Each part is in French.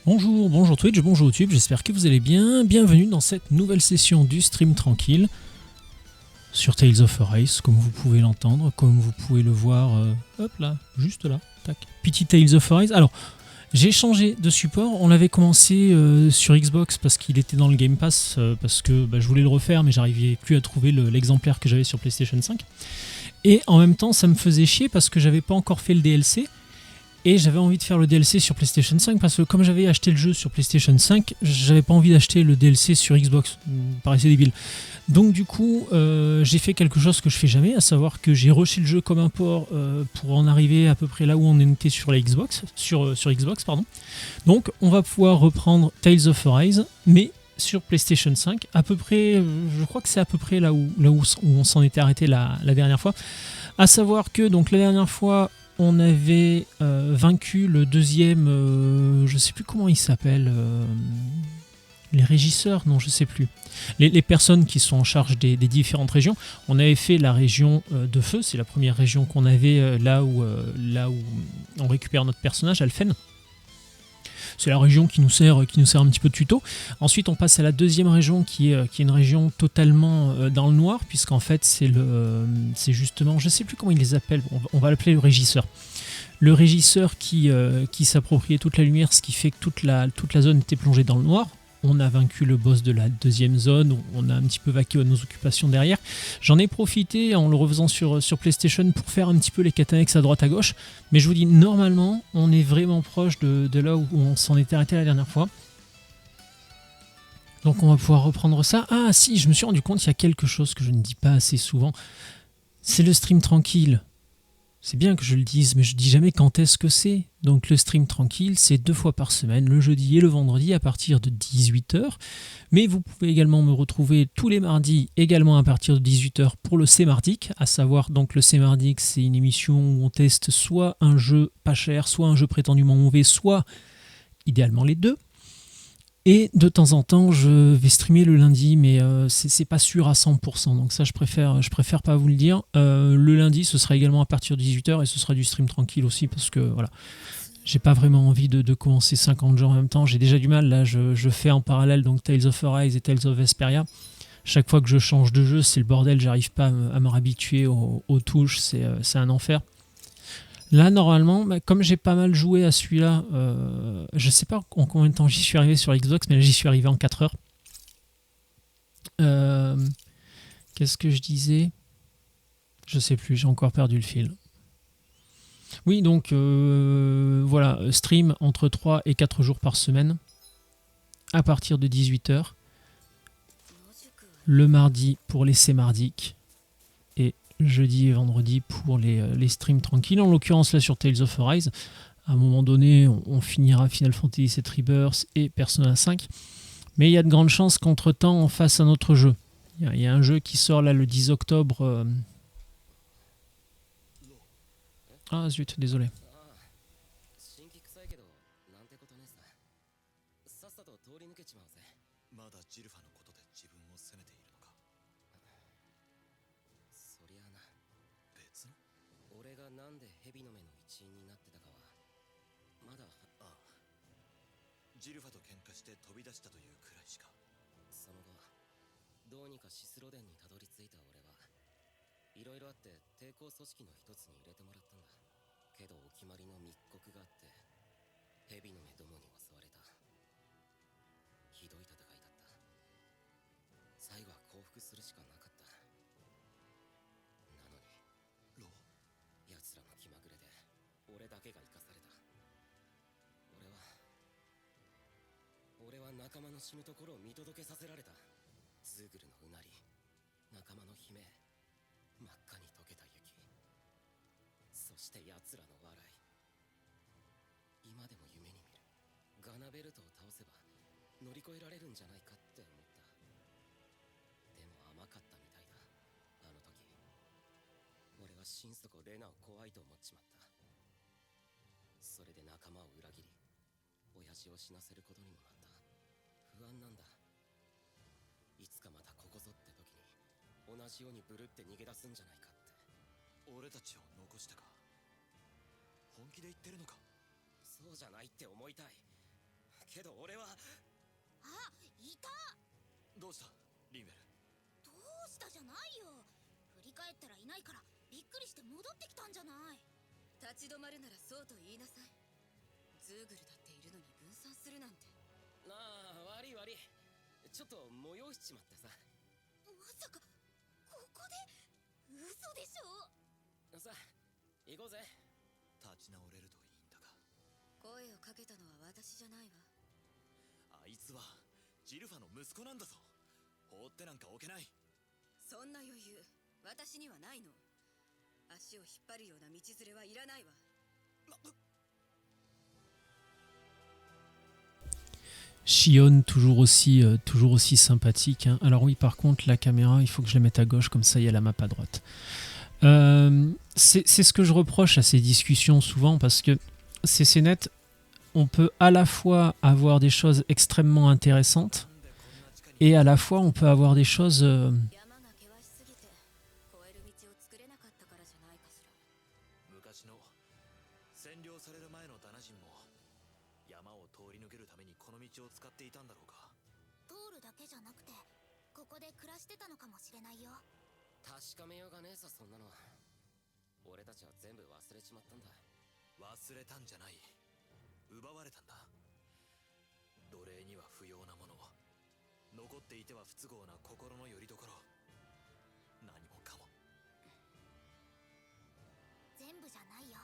Bonjour, bonjour Twitch, bonjour YouTube, j'espère que vous allez bien. Bienvenue dans cette nouvelle session du stream tranquille sur Tales of Arise, comme vous pouvez l'entendre, comme vous pouvez le voir, hop là, juste là, tac. Petit Tales of Arise. Alors, j'ai changé de support, on l'avait commencé sur Xbox parce qu'il était dans le Game Pass, parce que je voulais le refaire, mais j'arrivais plus à trouver l'exemplaire que j'avais sur PlayStation 5. Et en même temps, ça me faisait chier parce que j'avais pas encore fait le DLC. Et j'avais envie de faire le DLC sur PlayStation 5 parce que comme j'avais acheté le jeu sur PlayStation 5, j'avais pas envie d'acheter le DLC sur Xbox. Ça me paraissait débile. Donc du coup, j'ai fait quelque chose que je fais jamais, à savoir que j'ai rushé le jeu comme un porc pour en arriver à peu près là où on était sur la Xbox, sur Xbox, pardon. Donc on va pouvoir reprendre Tales of Arise, mais sur PlayStation 5, à peu près, je crois que c'est à peu près là où on s'en était arrêté la dernière fois. À savoir que donc la dernière fois, on avait vaincu le deuxième, je sais plus comment il s'appelle, les régisseurs, non je sais plus, les personnes qui sont en charge des différentes régions. On avait fait la région de feu, c'est la première région qu'on avait là où on récupère notre personnage, Alphen. C'est la région qui nous sert un petit peu de tuto. Ensuite, on passe à la deuxième région qui est une région totalement dans le noir, puisqu'en fait, c'est justement, je ne sais plus comment ils les appellent, on va l'appeler le régisseur. Le régisseur qui s'appropriait toute la lumière, ce qui fait que toute la zone était plongée dans le noir. On a vaincu le boss de la deuxième zone, on a un petit peu vaqué à nos occupations derrière. J'en ai profité en le refaisant sur PlayStation pour faire un petit peu les catanex à droite à gauche. Mais je vous dis, normalement, on est vraiment proche de là où on s'en était arrêté la dernière fois. Donc on va pouvoir reprendre ça. Ah si, je me suis rendu compte qu'il y a quelque chose que je ne dis pas assez souvent. C'est le stream tranquille. C'est bien que je le dise, mais je dis jamais quand est-ce que c'est. Donc le stream tranquille, c'est 2 fois par semaine, le jeudi et le vendredi à partir de 18h. Mais vous pouvez également me retrouver tous les mardis, également à partir de 18h pour le C-Mardic. À savoir, donc le C-Mardic, c'est une émission où on teste soit un jeu pas cher, soit un jeu prétendument mauvais, soit idéalement les deux. Et de temps en temps, je vais streamer le lundi, mais c'est pas sûr à 100%. Donc ça, je préfère pas vous le dire. Le lundi, ce sera également à partir de 18h et ce sera du stream tranquille aussi parce que voilà, j'ai pas vraiment envie de commencer 50 jeux en même temps. J'ai déjà du mal. Là, je fais en parallèle donc Tales of Arise et Tales of Vesperia. Chaque fois que je change de jeu, c'est le bordel. J'arrive pas à me réhabituer aux touches. C'est un enfer. Là, normalement, comme j'ai pas mal joué à celui-là, je sais pas en combien de temps j'y suis arrivé sur Xbox, mais là, j'y suis arrivé en 4 heures. Qu'est-ce que je disais ? Je sais plus, j'ai encore perdu le fil. Oui, donc voilà, stream entre 3 et 4 jours par semaine, à partir de 18h. Le mardi pour les C-Mardiques. Et jeudi et vendredi pour les streams tranquilles. En l'occurrence, là sur Tales of Arise, à un moment donné, on finira Final Fantasy VII Rebirth et Persona 5. Mais il y a de grandes chances qu'entre-temps, on fasse un autre jeu. Il y a un jeu qui sort là le 10 octobre. Ah zut, désolé. ど俺は。あ、いた。どうしたリンベル。どうしたじゃないよ。振り返ったらいないからびっくりして戻ってきたんじゃない。立ち止まるならそうと言いなさい。ズーグルだっているのに分散するなんて。なあ、悪い悪い。ちょっと催しちまってさ。まさかここで。嘘でしょ。さあ行こうぜ。立ち直れるといいんだが。声をかけたのは私じゃないわ。あいつはジルファの息子なんだぞ。放ってなんか置けない。そんな余裕私にはないの。足を引っ張るような道連れはいらないわ。Shion, toujours aussi sympathique. Hein. Alors oui, par contre, la caméra, il faut que je la mette à gauche, comme ça il y a la map à droite. C'est ce que je reproche à ces discussions souvent, parce que ces scénettes, on peut à la fois avoir des choses extrêmement intéressantes, et à la fois on peut avoir des choses... 昔の占領される前のダナ人も山を通り抜けるためにこの道を使っていたんだろうか。通るだけじゃなくてここで暮らしてたのかもしれないよ。確かめようがねえさ、そんなの。俺たちは全部忘れちまったんだ。忘れたんじゃない、奪われたんだ。奴隷には不要なもの、残っていては不都合な心の拠り所、何もかも。全部じゃないよ。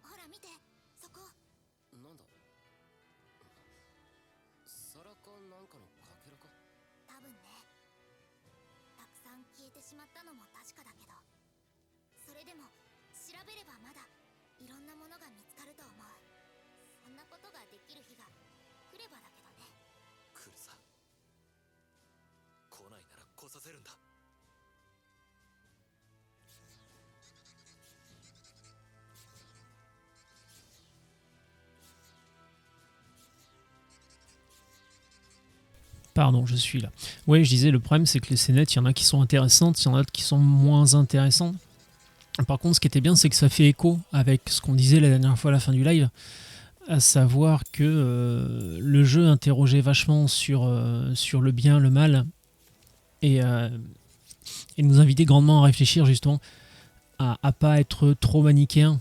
ほら見て、そこ。なんだ、皿かなんかのかけらか。多分ね。たくさん消えてしまったのも確かだけど、それでも調べればまだいろんなものが見つかると思う。そんなことができる日が来ればだけどね。来るさ。来ないなら来させるんだ。Pardon, je suis là. Ouais, je disais, le problème c'est que les scénettes, il y en a qui sont intéressantes, il y en a d'autres qui sont moins intéressantes. Par contre, ce qui était bien, c'est que ça fait écho avec ce qu'on disait la dernière fois à la fin du live, à savoir que le jeu interrogeait vachement sur le bien, le mal, et nous invitait grandement à réfléchir justement à pas être trop manichéen.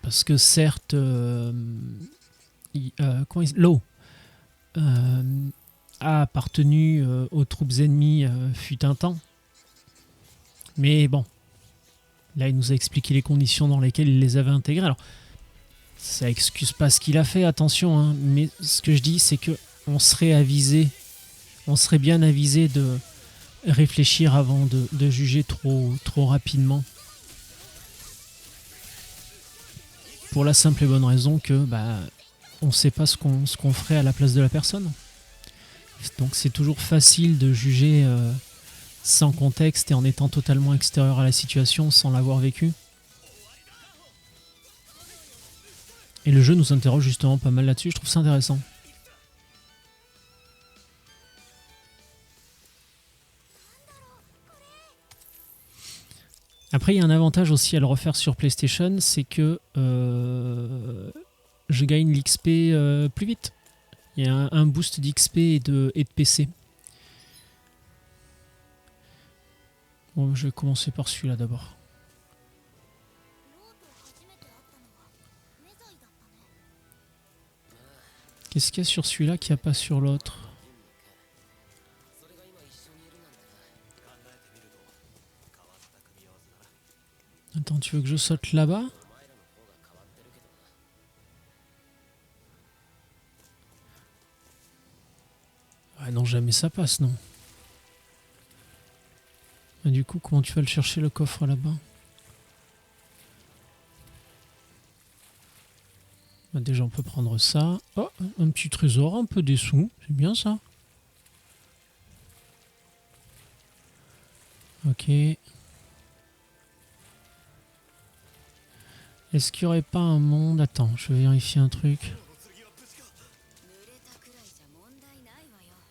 Parce que certes, Law a appartenu aux troupes ennemies fut un temps. Mais bon, là il nous a expliqué les conditions dans lesquelles il les avait intégrées. Alors, ça excuse pas ce qu'il a fait, attention, hein, mais ce que je dis, c'est que on serait bien avisé de réfléchir avant de juger trop rapidement. Pour la simple et bonne raison que on sait pas ce qu'on ferait à la place de la personne. Donc c'est toujours facile de juger sans contexte et en étant totalement extérieur à la situation sans l'avoir vécu. Et le jeu nous interroge justement pas mal là-dessus, je trouve ça intéressant. Après, il y a un avantage aussi à le refaire sur PlayStation, c'est que je gagne l'XP plus vite. Il y a un boost d'XP et de PC. Bon, je vais commencer par celui-là d'abord. Qu'est-ce qu'il y a sur celui-là qu'il n'y a pas sur l'autre? Attends, tu veux que je saute là-bas? Ah non, jamais ça passe, non. Et du coup, comment tu vas le chercher, le coffre là-bas? Déjà, on peut prendre ça. Oh, un petit trésor, un peu des sous. C'est bien ça. Ok. Est-ce qu'il n'y aurait pas un monde? Attends, je vais vérifier un truc.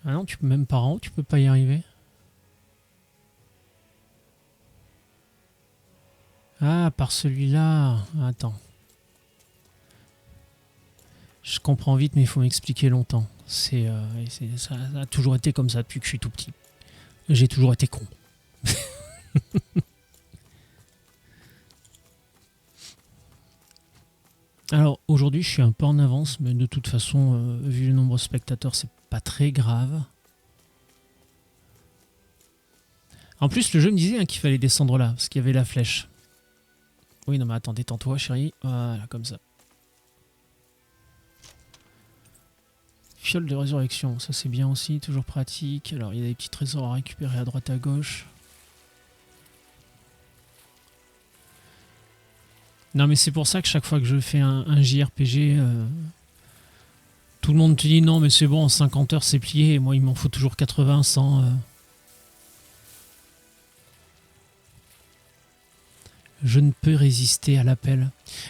Ah non, tu peux même par en haut, tu peux pas y arriver. Ah, par celui-là. Attends. Je comprends vite, mais il faut m'expliquer longtemps. Ça a toujours été comme ça depuis que je suis tout petit. J'ai toujours été con. Alors aujourd'hui je suis un peu en avance, mais de toute façon, vu le nombre de spectateurs, c'est pas très grave. En plus le jeu me disait qu'il fallait descendre là, parce qu'il y avait la flèche. Oui non mais attends, détends-toi chérie, voilà comme ça. Fiole de résurrection, ça c'est bien aussi, toujours pratique. Alors il y a des petits trésors à récupérer à droite à gauche. Non mais c'est pour ça que chaque fois que je fais un JRPG, tout le monde te dit non mais c'est bon, en 50 heures c'est plié, et moi il m'en faut toujours 80, 100. Je ne peux résister à l'appel.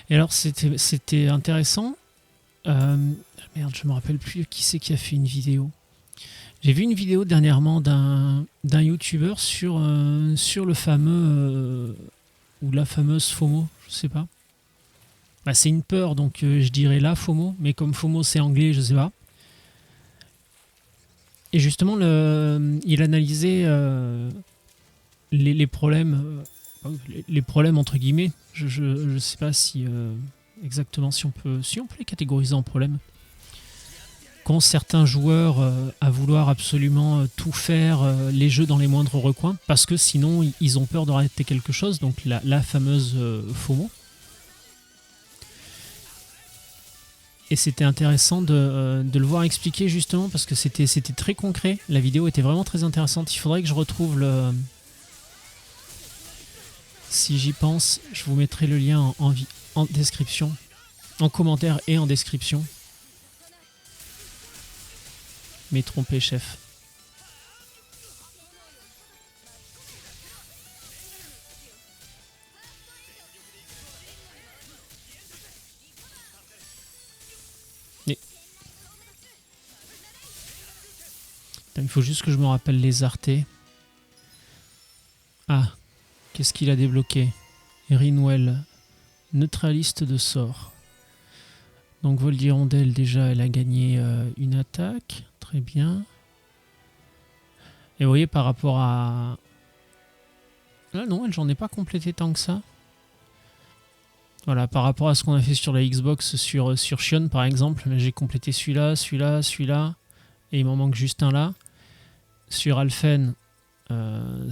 Et alors c'était intéressant. Merde, je me rappelle plus qui c'est qui a fait une vidéo. J'ai vu une vidéo dernièrement d'un youtubeur sur le fameux ou la fameuse FOMO, je sais pas. Bah, c'est une peur, donc je dirais la FOMO, mais comme FOMO c'est anglais, je sais pas. Et justement, il analysait les problèmes, les problèmes entre guillemets. Je sais pas si exactement si on peut les catégoriser en problèmes. Qu'ont certains joueurs à vouloir absolument tout faire les jeux dans les moindres recoins, parce que sinon ils ont peur de rater quelque chose, donc la fameuse FOMO. Et c'était intéressant de le voir expliquer justement, parce que c'était très concret. La vidéo était vraiment très intéressante. Il faudrait que je retrouve le... Si j'y pense, je vous mettrai le lien en description, en commentaire et en description. Mais trompé, chef. Et... il faut juste que je me rappelle les artés. Ah, qu'est-ce qu'il a débloqué? Rinwell, neutraliste de sort. Donc Vol'dyrondelle, déjà, elle a gagné une attaque. Très bien. Et vous voyez, par rapport à... Là, non, j'en ai pas complété tant que ça. Voilà, par rapport à ce qu'on a fait sur la Xbox, sur Shion, par exemple, j'ai complété celui-là, celui-là, celui-là. Et il m'en manque juste un là. Sur Alphen,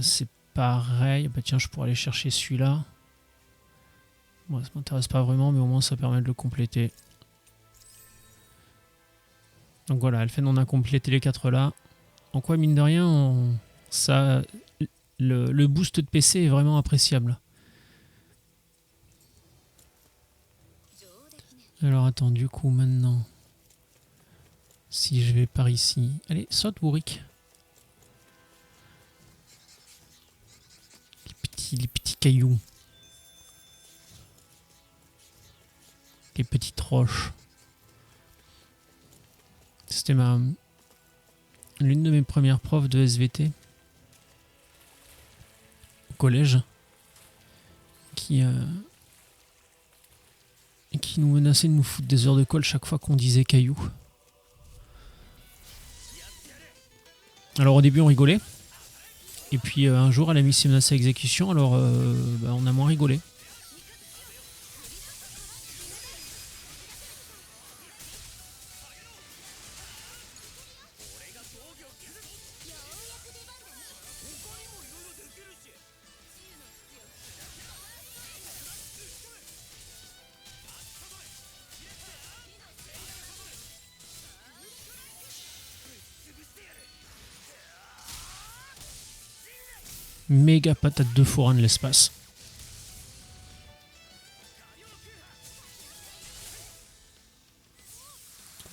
c'est pareil. Bah tiens, je pourrais aller chercher celui-là. Bon, ça m'intéresse pas vraiment, mais au moins ça permet de le compléter. Donc voilà, Alphen, on a complété les 4 là. En quoi, mine de rien, le boost de PC est vraiment appréciable. Alors attends, du coup, maintenant, si je vais par ici... Allez, saute, Bourrique. Les petits cailloux. Les petites roches. C'était l'une de mes premières profs de SVT au collège qui nous menaçait de nous foutre des heures de colle chaque fois qu'on disait caillou. Alors au début on rigolait, et puis un jour elle a mis ses menaces à exécution, alors on a moins rigolé. Méga patate de forain de l'espace.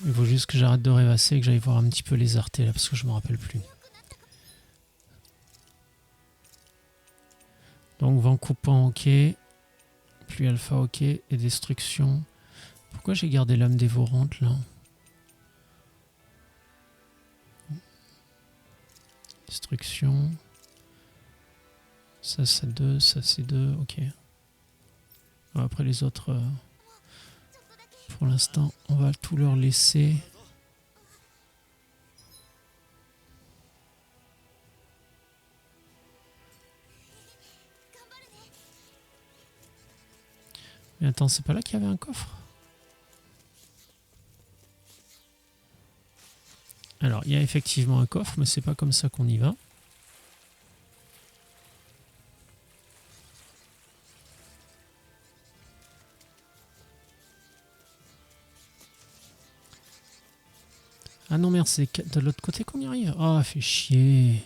Il faut juste que j'arrête de rêvasser et que j'aille voir un petit peu les artés là, parce que je me rappelle plus. Donc vent coupant, ok. Pluie alpha, ok. Et destruction. Pourquoi j'ai gardé l'âme dévorante là? Destruction. Ça c'est 2, ça c'est 2, ok. Après les autres, Pour l'instant, on va tout leur laisser. Mais attends, c'est pas là qu'il y avait un coffre? Alors, il y a effectivement un coffre, mais c'est pas comme ça qu'on y va. Ah non, merde, c'est de l'autre côté qu'on y arrive. Ah, fait chier.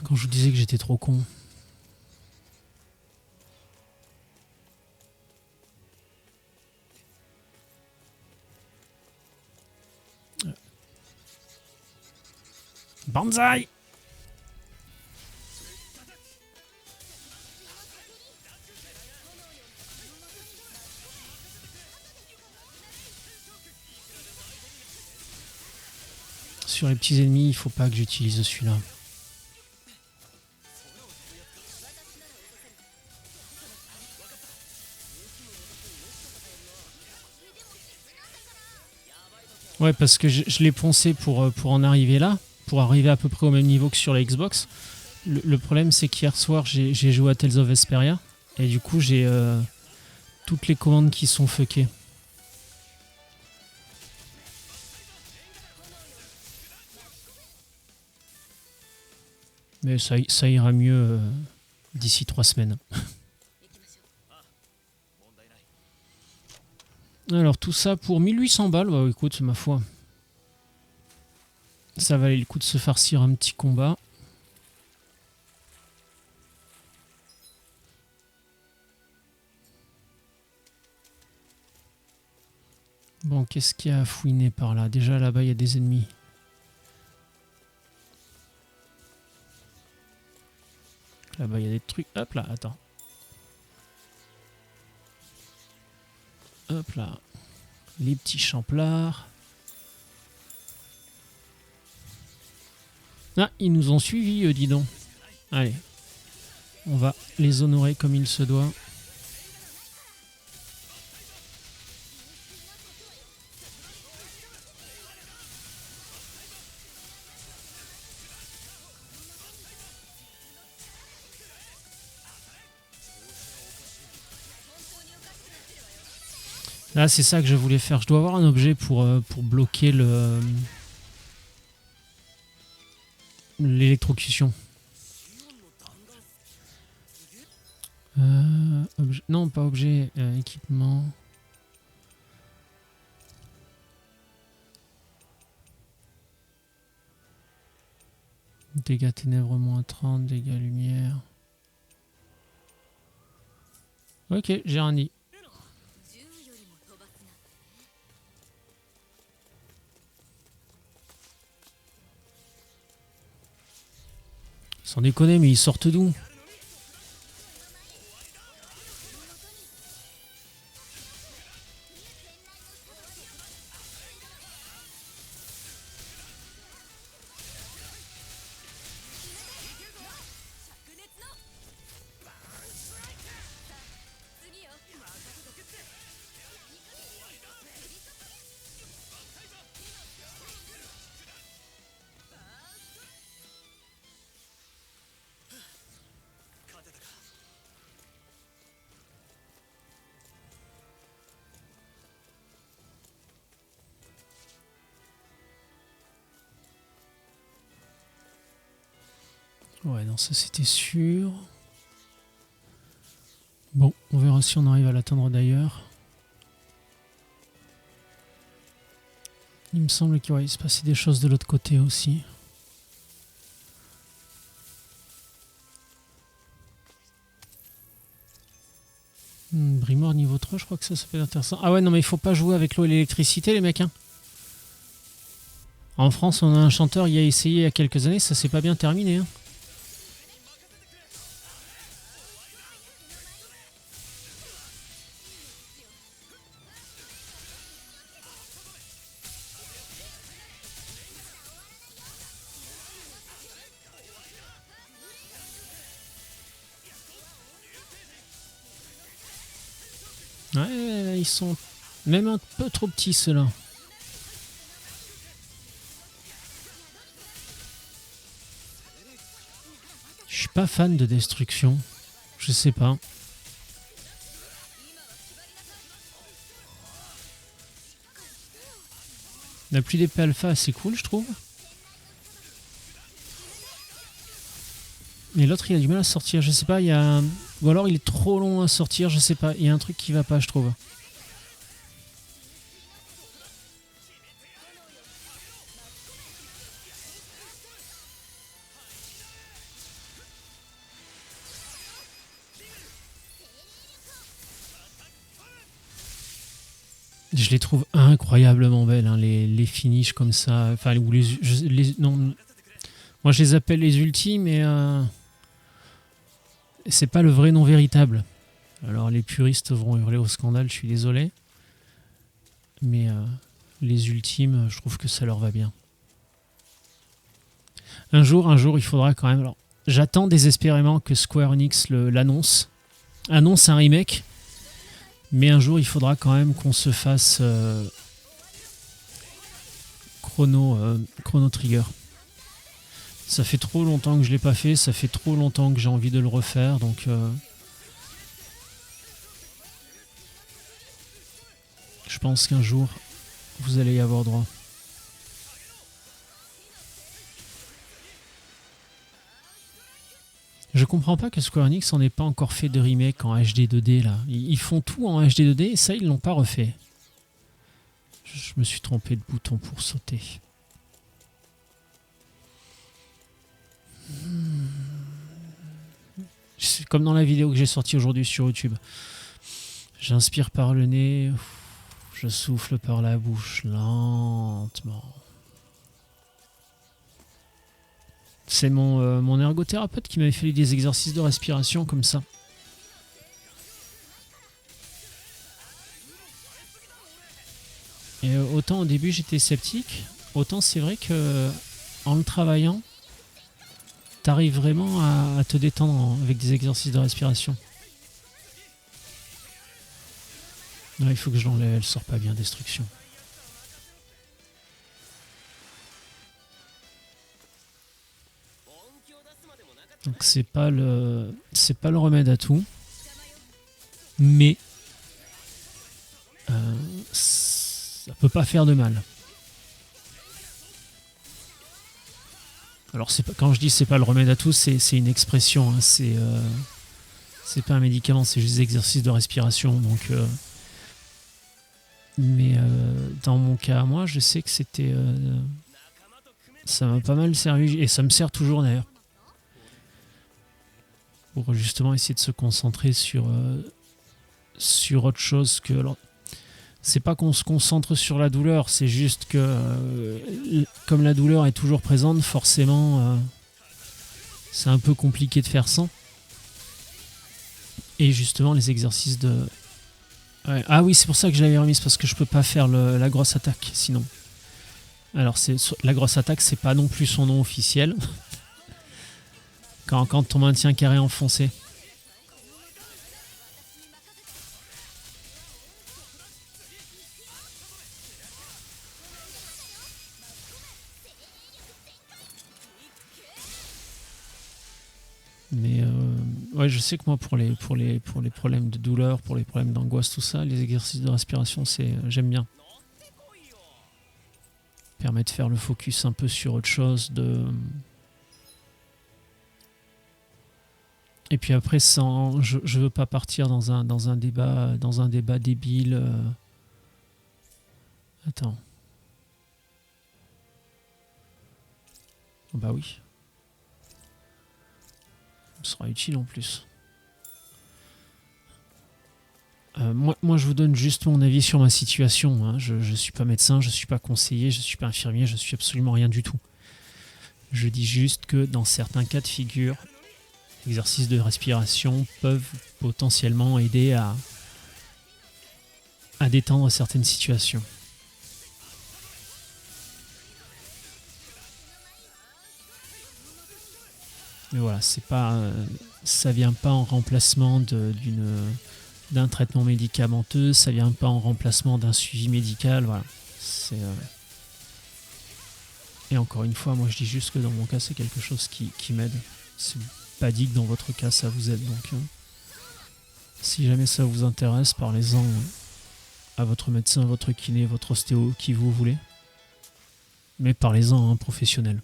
Quand je vous disais que j'étais trop con. Banzai! Sur les petits ennemis, il faut pas que j'utilise celui-là. Ouais, parce que je l'ai poncé pour en arriver là, pour arriver à peu près au même niveau que sur la Xbox. Le problème, c'est qu'hier soir, j'ai joué à Tales of Vesperia, et du coup, j'ai toutes les commandes qui sont fuckées. Mais ça ira mieux d'ici 3 semaines. Alors tout ça pour 1800 balles, bah écoute, ma foi. Ça valait le coup de se farcir un petit combat. Bon, qu'est-ce qu'il y a à fouiner par là? Déjà là-bas, il y a des ennemis. Là-bas, il y a des trucs. Hop là, attends. Hop là. Les petits champlards. Ah, ils nous ont suivis, dis donc. Allez. On va les honorer comme il se doit. Là, c'est ça que je voulais faire. Je dois avoir un objet pour bloquer l'électrocution. Non, pas objet. Équipement. Dégâts ténèbres moins 30, dégâts lumière. Ok, j'ai un nid. Sans déconner, mais ils sortent d'où? Ouais, non, ça c'était sûr. Bon, on verra si on arrive à l'atteindre d'ailleurs. Il me semble qu'il va se passer des choses de l'autre côté aussi. Brimor niveau 3, je crois que ça peut être intéressant. Ah ouais, non mais il faut pas jouer avec l'eau et l'électricité les mecs. Hein. En France, on a un chanteur, il a essayé il y a quelques années, ça s'est pas bien terminé. Hein. Ouais, ils sont même un peu trop petits ceux-là. Je suis pas fan de destruction. Je sais pas. La pluie d'épée alpha, c'est cool, je trouve. Mais l'autre, il a du mal à sortir. Je sais pas, il y a... Ou alors, il est trop long à sortir, je sais pas. Il y a un truc qui va pas, je trouve. Je les trouve incroyablement belles, hein, les finishes comme ça. Enfin, ou non, moi, je les appelle les ultis, mais c'est pas le vrai nom véritable. Alors, les puristes vont hurler au scandale, je suis désolé. Mais les ultimes, je trouve que ça leur va bien. Un jour, il faudra quand même... Alors, j'attends désespérément que Square Enix l'annonce. Annonce un remake. Mais un jour, il faudra quand même qu'on se fasse Chrono Trigger. Ça fait trop longtemps que je l'ai pas fait, ça fait trop longtemps que j'ai envie de le refaire, donc je pense qu'un jour, vous allez y avoir droit. Je comprends pas que Square Enix en ait pas encore fait de remake en HD 2D là. Ils font tout en HD 2D et ça ils l'ont pas refait. Je me suis trompé de bouton pour sauter. C'est comme dans la vidéo que j'ai sortie aujourd'hui sur YouTube. J'inspire par le nez, je souffle par la bouche lentement. C'est mon ergothérapeute qui m'avait fait des exercices de respiration comme ça. Et autant au début j'étais sceptique, autant c'est vrai que en le travaillant, t'arrives vraiment à te détendre avec des exercices de respiration. Là, il faut que je l'enlève, elle sort pas bien, destruction. Donc c'est pas le remède à tout, mais ça peut pas faire de mal. Alors c'est pas, quand je dis c'est pas le remède à tout, c'est une expression, hein, c'est pas un médicament, c'est juste des exercices de respiration. Donc, mais dans mon cas, moi, je sais que c'était, ça m'a pas mal servi et ça me sert toujours d'ailleurs. Pour justement essayer de se concentrer sur autre chose que... Alors, c'est pas qu'on se concentre sur la douleur, c'est juste que comme la douleur est toujours présente, forcément c'est un peu compliqué de faire sans. Et justement les exercices de... Ouais. Ah oui, c'est pour ça que je l'avais remise, parce que je peux pas faire la grosse attaque sinon. Alors la grosse attaque, c'est pas non plus son nom officiel. Quand ton maintien carré enfoncé. Mais ouais, je sais que moi pour les problèmes de douleur, pour les problèmes d'angoisse, tout ça, les exercices de respiration, j'aime bien. Permet de faire le focus un peu sur autre chose, et puis après, je veux pas partir dans un débat débile. Attends. Bah oui. Ce sera utile en plus. Moi, je vous donne juste mon avis sur ma situation. Hein. Je suis pas médecin, je suis pas conseiller, je suis pas infirmier, je suis absolument rien du tout. Je dis juste que dans certains cas de figure, les exercices de respiration peuvent potentiellement aider à détendre certaines situations. Mais voilà, c'est pas, ça vient pas en remplacement d'un traitement médicamenteux, ça vient pas en remplacement d'un suivi médical, voilà. C'est, et encore une fois, moi je dis juste que dans mon cas, c'est quelque chose qui m'aide. C'est pas dit que dans votre cas, ça vous aide. Donc, si jamais ça vous intéresse, parlez-en à votre médecin, votre kiné, votre ostéo, qui vous voulez. Mais parlez-en à un professionnel. De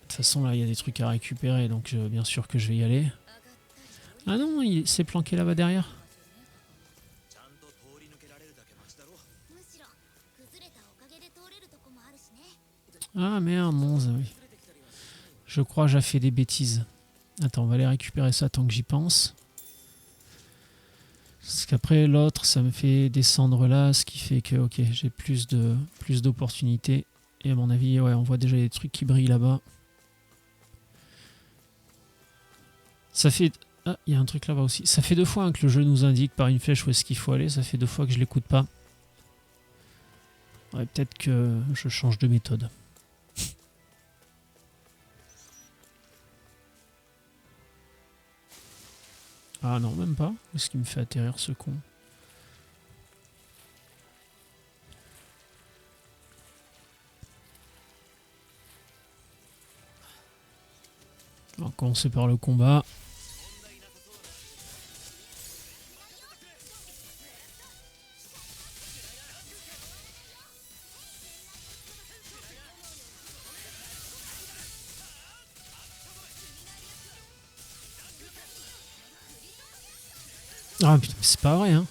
toute façon, là, il y a des trucs à récupérer, donc bien sûr que je vais y aller. Ah non, il s'est planqué là-bas derrière. ちゃんと通り抜けられるだけマシだろ。むしろ崩れたおかげで通れるとこもあるしね。 Ah merde, Monze, oui. Je crois que j'ai fait des bêtises. Attends, on va aller récupérer ça tant que j'y pense. Parce qu'après, l'autre, ça me fait descendre là, ce qui fait que, ok, j'ai plus d'opportunités. Et à mon avis, ouais, on voit déjà des trucs qui brillent là-bas. Ça fait... Ah, il y a un truc là-bas aussi. Ça fait 2 fois que le jeu nous indique par une flèche où est-ce qu'il faut aller. Ça fait 2 fois que je l'écoute pas. Ouais, peut-être que je change de méthode. Ah non, même pas. Où est-ce qu'il me fait atterrir ce con? On va commencer par le combat. Ah putain, c'est pas vrai, hein.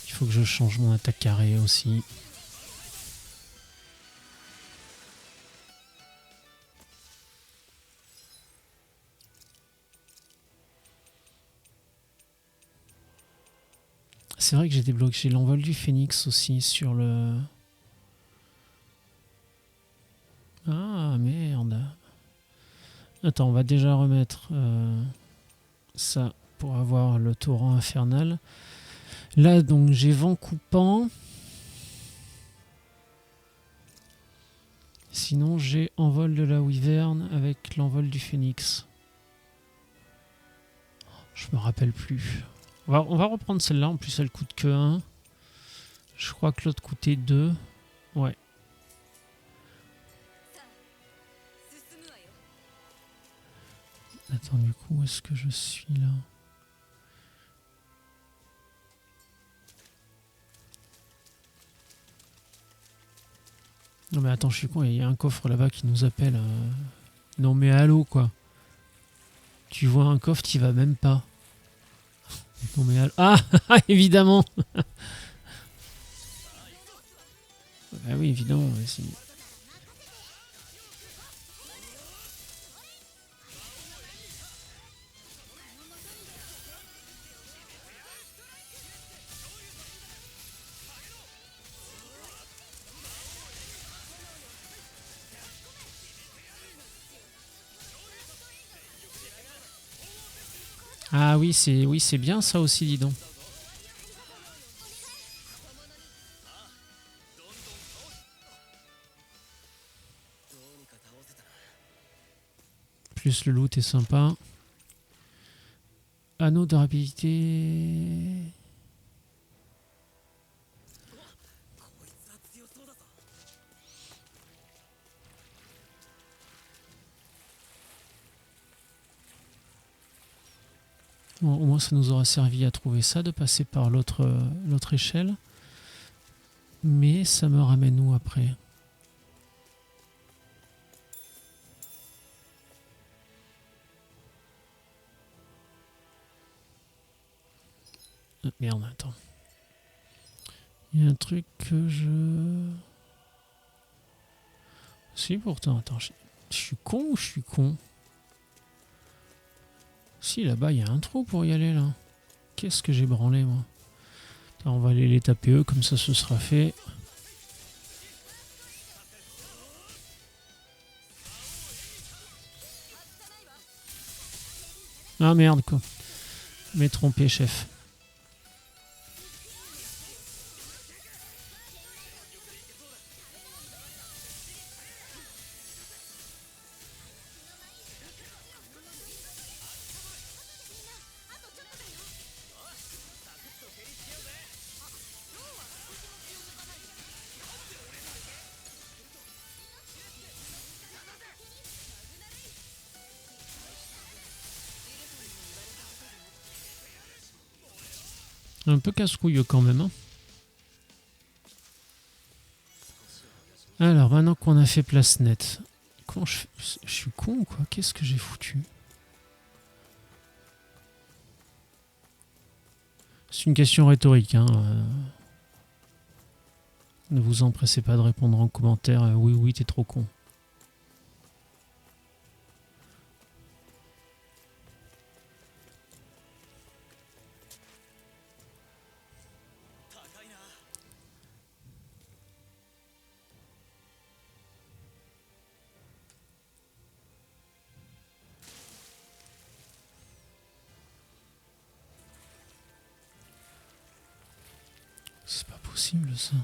Il faut que je change mon attaque carrée aussi. C'est vrai que j'ai débloqué l'envol du phénix aussi sur le... Ah merde. Attends, on va déjà remettre ça pour avoir le torrent infernal. Là donc j'ai vent coupant. Sinon j'ai envol de la wyvern avec l'envol du phénix. Je me rappelle plus. On va reprendre celle-là, en plus elle coûte que 1. Je crois que l'autre coûtait 2. Ouais. Attends, du coup, où est-ce que je suis là? Non mais attends, je suis con, il y a un coffre là-bas qui nous appelle. Non mais allô quoi. Tu vois un coffre, t'y vas même pas. Non mais allô. Ah évidemment. Ah oui, évidemment. Ah oui, c'est bien ça aussi, dis donc. Plus le loot est sympa. Anneau de rapidité. Bon, au moins ça nous aura servi à trouver ça, de passer par l'autre échelle. Mais ça me ramène où après? Ah, merde, attends. Il y a un truc que je... Si, pourtant, attends, je suis con ou je suis con? Si, là-bas, il y a un trou pour y aller, là. Qu'est-ce que j'ai branlé, moi? Attends, on va aller les taper eux, comme ça, ce sera fait. Ah, merde, quoi. Mais trompé, chef. Un peu casse-couille quand même. Hein. Alors, maintenant qu'on a fait place nette. Comment je suis con ou quoi? Qu'est-ce que j'ai foutu? C'est une question rhétorique. Hein. Ne vous empressez pas de répondre en commentaire. Oui, oui, t'es trop con. C'est pas possible ça.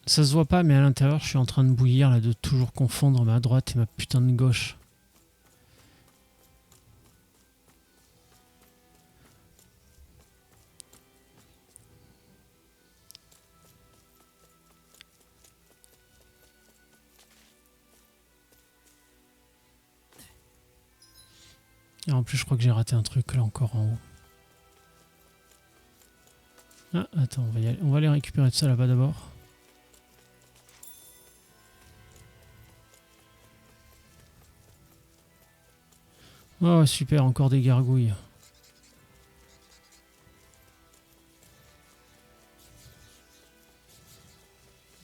Ça se voit pas, mais à l'intérieur, je suis en train de bouillir, là, de toujours confondre ma droite et ma putain de gauche. Et en plus, je crois que j'ai raté un truc là encore en haut. Ah, attends, on va aller récupérer de ça là-bas d'abord. Oh super, encore des gargouilles.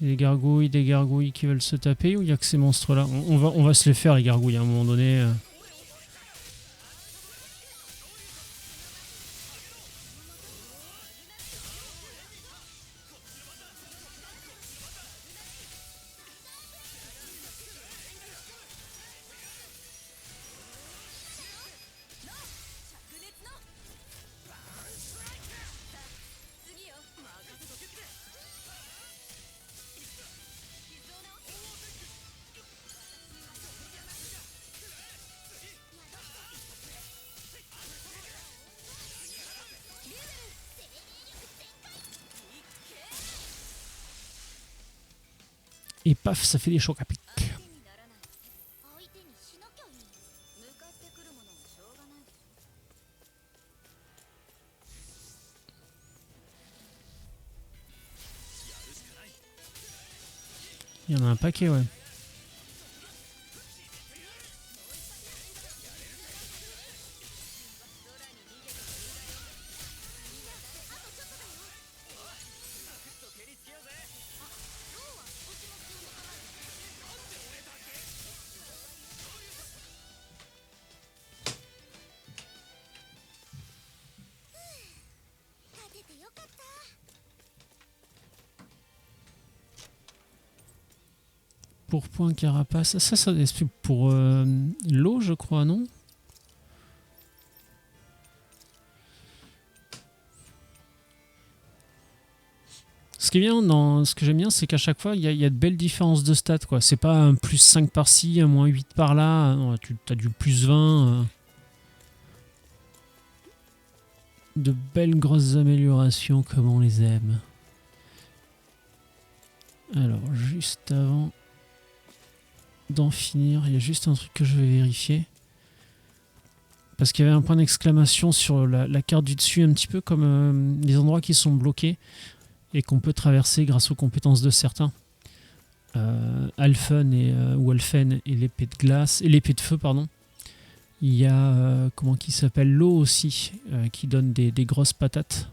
Des gargouilles qui veulent se taper, ou il y a que ces monstres là? On va se les faire les gargouilles à un moment donné. Et paf, ça fait des chocs à pic. Il y en a un paquet, ouais. Pour point carapace, ça c'est pour l'eau, je crois, non? Ce qui est bien, ce que j'aime bien, c'est qu'à chaque fois, il y a de belles différences de stats, quoi. C'est pas un plus 5 par-ci, un moins 8 par-là. Tu as du plus 20. De belles grosses améliorations comme on les aime. Alors, juste avant d'en finir, il y a juste un truc que je vais vérifier. Parce qu'il y avait un point d'exclamation sur la carte du dessus, un petit peu comme les endroits qui sont bloqués et qu'on peut traverser grâce aux compétences de certains. Alphen ou Alphen et l'épée de glace, et l'épée de feu, pardon. Il y a, comment qui s'appelle, l'eau aussi, qui donne des grosses patates.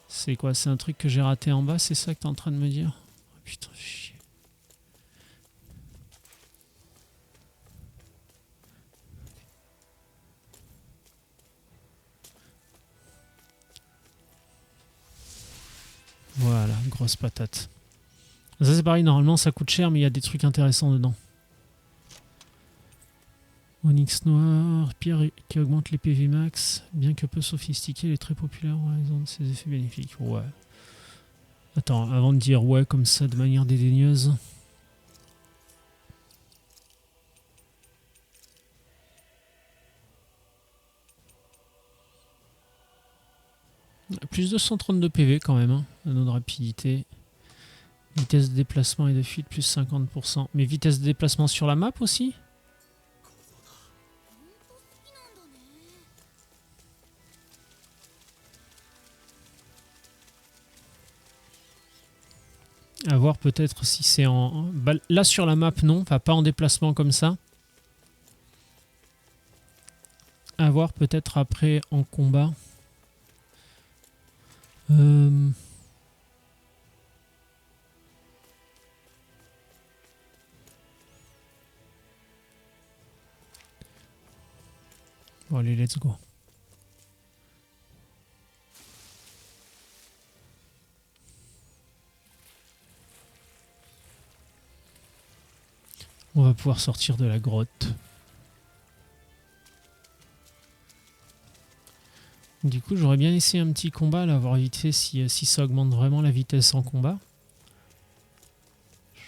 C'est quoi? C'est un truc que j'ai raté en bas, c'est ça que t'es en train de me dire? Oh, putain, chier. Voilà, grosse patate. Ça c'est pareil, normalement ça coûte cher, mais il y a des trucs intéressants dedans. Onyx noir, pierre qui augmente les PV max, bien que peu sophistiqué, elle est très populaire, ouais, ils ont ses effets bénéfiques. Ouais. Attends, avant de dire ouais comme ça de manière dédaigneuse. Plus de 132 PV quand même, hein, anneau de rapidité. Vitesse de déplacement et de fuite plus 50%. Mais vitesse de déplacement sur la map aussi? ほんと好きなんだね。 À voir peut-être si c'est en... Bah, là sur la map non, enfin pas en déplacement comme ça. À voir peut-être après en combat. Bon allez, let's go. On va pouvoir sortir de la grotte. Du coup, j'aurais bien essayé un petit combat, là, voir vite fait si ça augmente vraiment la vitesse en combat.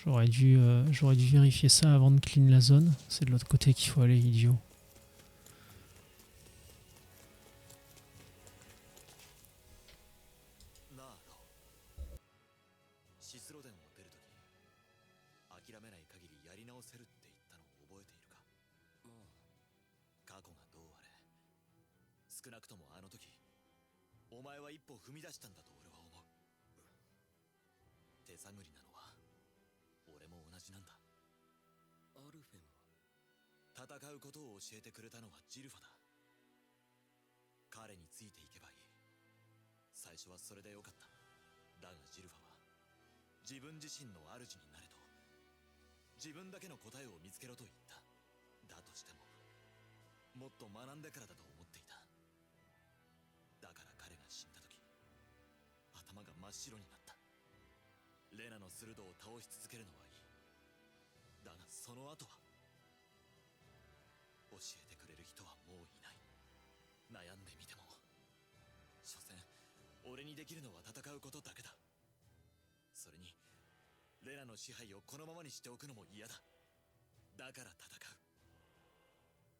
J'aurais dû vérifier ça avant de clean la zone. C'est de l'autre côté qu'il faut aller, idiot. なあロシスロデンを出るとき諦めない限りやり直せるって言ったのを覚えているか。もう過去がどうあれ少なくともあの時お前は一歩踏み出したんだと俺は思う。手探りなのは俺も同じなんだ。アルフェンは戦うことを教えてくれたのはジルファだ。彼についていけばいい。最初はそれでよかった。だがジルファは自分自身の主になれと自分だけの答えを見つけろと言った。だとしてももっと学んでからだと思っていた。だから彼が死んだ時頭が真っ白になった。レナの鋭を倒し続けるのはいい。だがその後は教えてくれる人はもういない。悩んでみても所詮俺にできるのは戦うことだけだ。それにレナの支配をこのままにしておくのも嫌だ。だから戦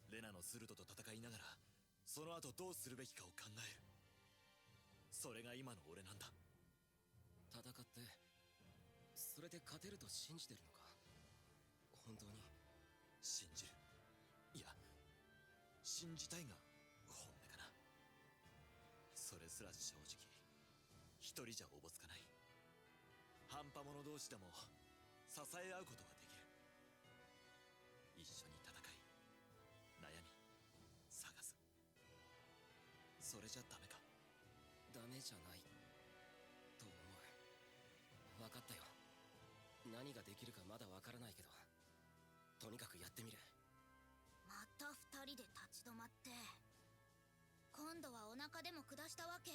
う。レナのスルトと戦いながらその後どうするべきかを考える。それが今の俺なんだ。戦ってそれで勝てると信じてるのか。本当に信じる。いや信じたいが本音かな。それすら正直一人じゃおぼつかない。半端者同士でも支え合うことができる。一緒に戦い悩み探す。それじゃダメか。ダメじゃないと思う。分かったよ。何ができるかまだ分からないけどとにかくやってみる。また二人で立ち止まって。今度はお腹でも下したわけ？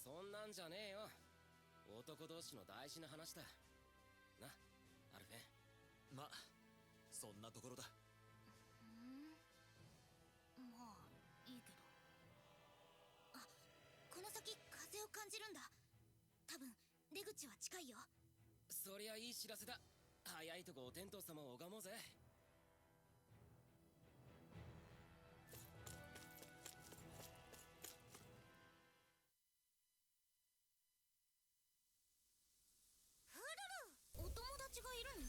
そんなんじゃねえよ。男同士の大事な話だな、アルフェン。ま、そんなところだ。まあいいけど。あ、この先風を感じるんだ。多分出口は近いよ。そりゃいい知らせだ。早いとこお天道様を拝もうぜ。お友達がいるの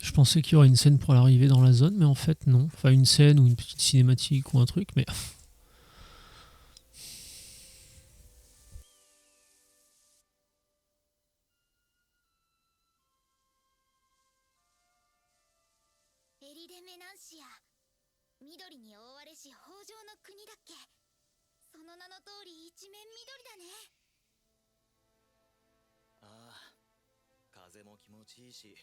Je pensais qu'il y aurait une scène pour l'arrivée dans la zone, mais en fait non. Enfin une scène ou une petite cinématique ou un truc, mais... エリデメナンシア。緑に覆われし豊穣の国だっけ。その名の通り一面緑だね。ああ、風も気持ちいいし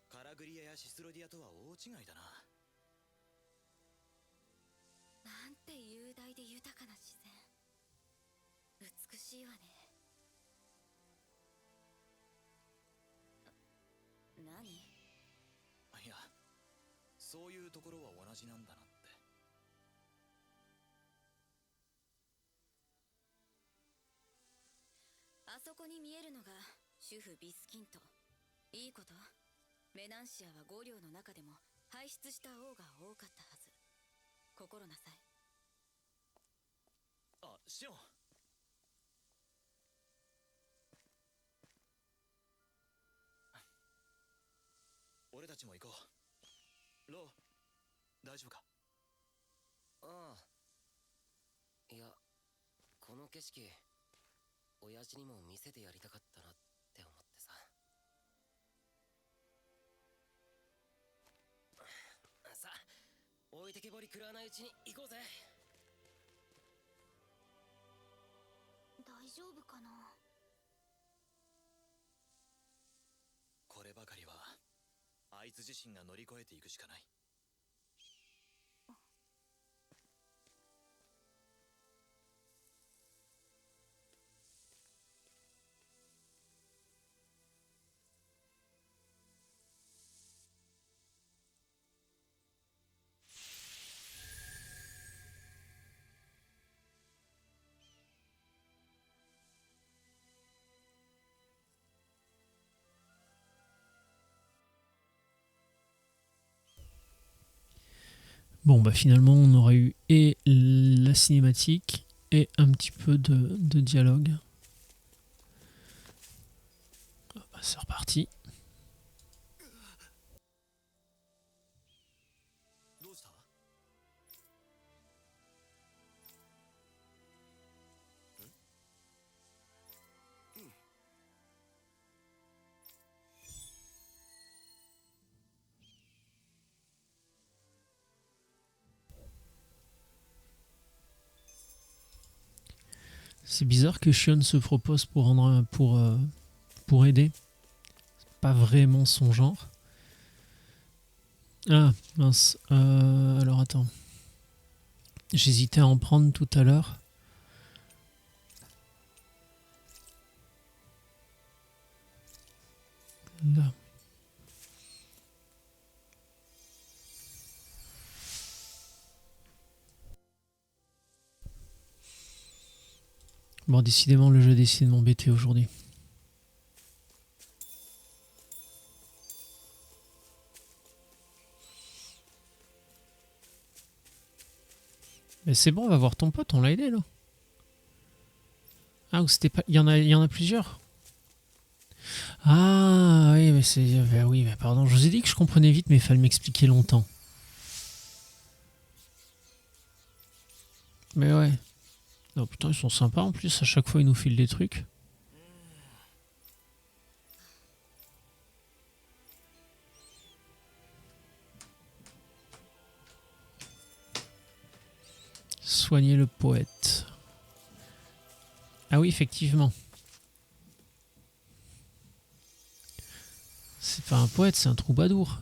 カラグリアやシスロディアとは大違いだな。なんて雄大で豊かな自然。美しいわね。何？いや、そういうところは同じなんだなって。ああそこに見えるのが主婦ビスキント。いいこと。メナンシアは5領の中でも輩出した王が多かったはず。心なさい。あ、シオン。俺たちも行こう。ロー、大丈夫か？ああ。いや、この景色、親父にも見せてやりたかったなって思ってさ。さあ、置いてけぼり食らわないうちに行こうぜ。大丈夫かな。こればかりはあいつ自身が乗り越えていくしかない。Bon, bah finalement, on aurait eu et la cinématique et un petit peu de dialogue. Ah, bah, c'est reparti. どうした？C'est bizarre que Shion se propose pour aider. C'est pas vraiment son genre. Ah, mince. Alors attends. J'hésitais à en prendre tout à l'heure. Là. Bon, décidément, le jeu décide de m'embêter aujourd'hui. Mais c'est bon, on va voir ton pote, on l'a aidé là. Ah, ou c'était pas. Il y en a plusieurs. Ah, oui, mais c'est. Oui, mais pardon, je vous ai dit que je comprenais vite, mais il fallait m'expliquer longtemps. Mais ouais. Oh putain, ils sont sympas en plus, à chaque fois ils nous filent des trucs. Soigner le poète. Ah oui, effectivement. C'est pas un poète, c'est un troubadour.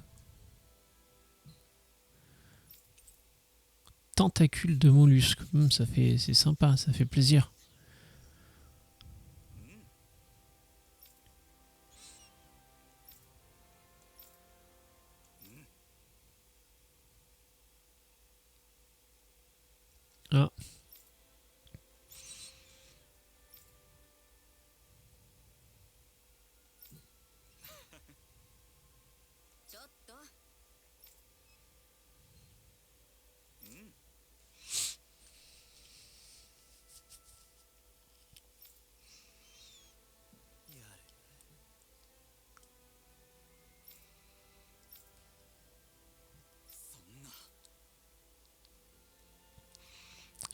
Tentacule de mollusque. C'est sympa, ça fait plaisir. Ah.